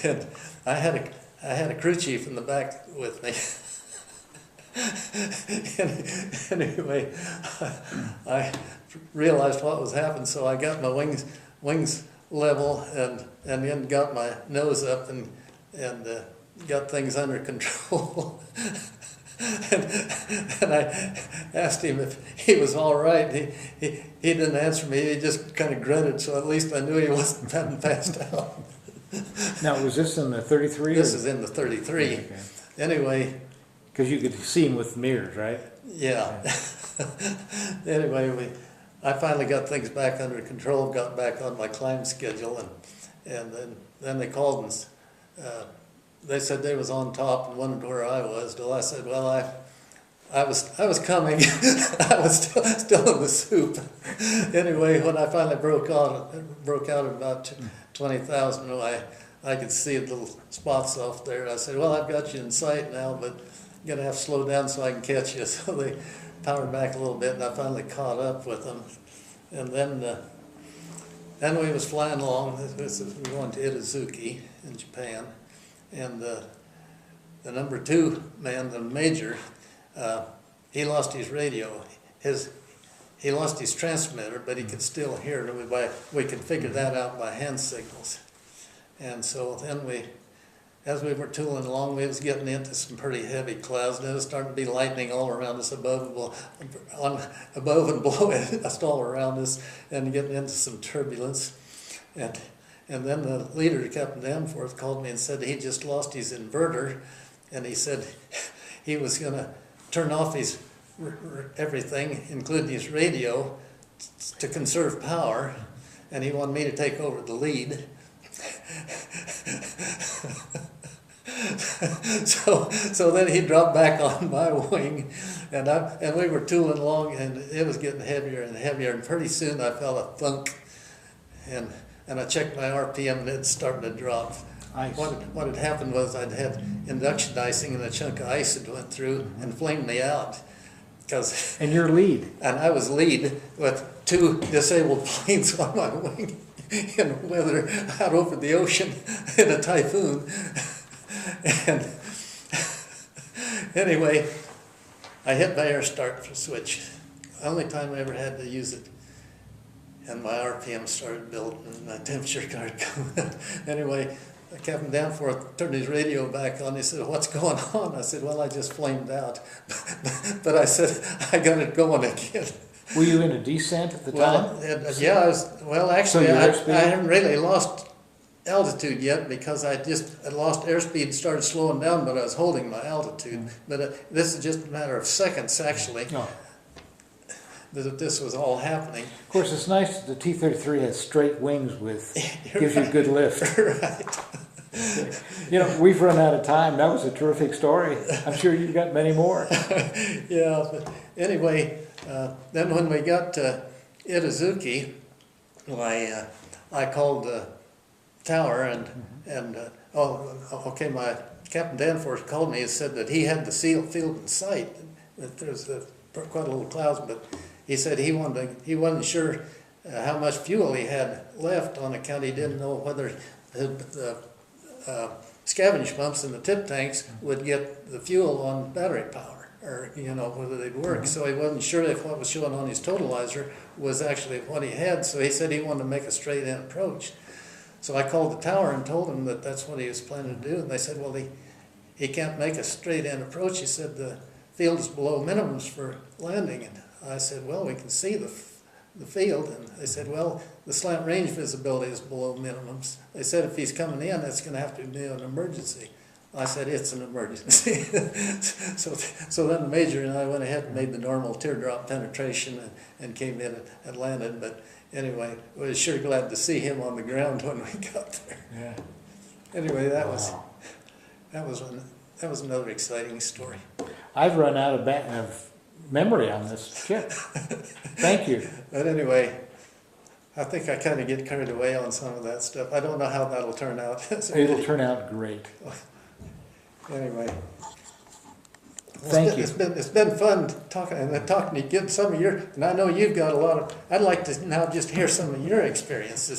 and I had a crew chief in the back with me. and anyway, I realized what was happening, so I got my wings level and then got my nose up and got things under control. and I asked him if he was all right. He didn't answer me. He just kind of grunted, so at least I knew he hadn't passed out. Now, was this in the 33? This is in the 33. Okay. Anyway. Because you could see him with mirrors, right? Yeah. Anyway, I finally got things back under control, got back on my climb schedule, and then they called and they said they was on top and wondered where I was. Well, I said, well, I was coming. I was still in the soup. Anyway, when I finally broke out at about 20,000, I could see little spots off there. I said, well, I've got you in sight now, but I'm going to have to slow down so I can catch you. So they powered back a little bit, and I finally caught up with them. And then we was flying along. We were going to Itazuki in Japan, and the number 2 man, the major, he lost his radio. He lost his transmitter, but he could still hear it. We could figure that out by hand signals. And so then as we were tooling along, we was getting into some pretty heavy clouds, and it was starting to be lightning all around us, above and below us, all around us, and getting into some turbulence. And then the leader, Captain Danforth, called me and said he just lost his inverter, and he said he was going to turn off his everything, including his radio, to conserve power, and he wanted me to take over the lead. So then he dropped back on my wing, and we were tooling along, and it was getting heavier and heavier, and pretty soon I felt a thunk, and I checked my RPM, and it's starting to drop. Ice. What had happened was I'd had induction icing, and a chunk of ice had went through and flamed me out. And your lead. And I was lead with 2 disabled planes on my wing in weather out over the ocean in a typhoon. And anyway, I hit my air start switch. The only time I ever had to use it. And my RPM started building, and my temperature started coming. Anyway, Captain Danforth turned his radio back on. He said, "What's going on?" I said, "Well, I just flamed out." But I said, "I got it going again." Were you in a descent at the time? Yeah, actually, So I haven't really lost altitude yet, because I lost airspeed and started slowing down, but I was holding my altitude. But this is just a matter of seconds, actually, that this was all happening. Of course, it's nice that the T-33 has straight wings gives you good lift. Right. You know, we've run out of time. That was a terrific story. I'm sure you've got many more. Yeah, but anyway, then when we got to Itazuki, I called the tower, my Captain Danforth called me and said that he had the field in sight. That there's quite a little clouds, but he said he wasn't sure how much fuel he had left, on account he didn't know whether the scavenge pumps in the tip tanks would get the fuel on battery power, or whether they'd work. So he wasn't sure if what was showing on his totalizer was actually what he had. So he said he wanted to make a straight in approach. So I called the tower and told him that that's what he was planning to do, and they said, well, he can't make a straight in approach. He said the field is below minimums for landing. And I said, well, we can see the field. And they said, well, the slant range visibility is below minimums. They said if he's coming in, that's going to have to be an emergency. I said, it's an emergency. So then the major and I went ahead and made the normal teardrop penetration and came in and landed. But anyway, we were sure glad to see him on the ground when we got there. Yeah. Anyway, that was another exciting story. I've run out of memory on this ship. Thank you. But anyway, I think I kind of get carried away on some of that stuff. I don't know how that'll turn out. It'll turn out great. Anyway, thank you. It's been fun talking to you, getting some of your, and I know you've got a lot of. I'd like to now just hear some of your experiences.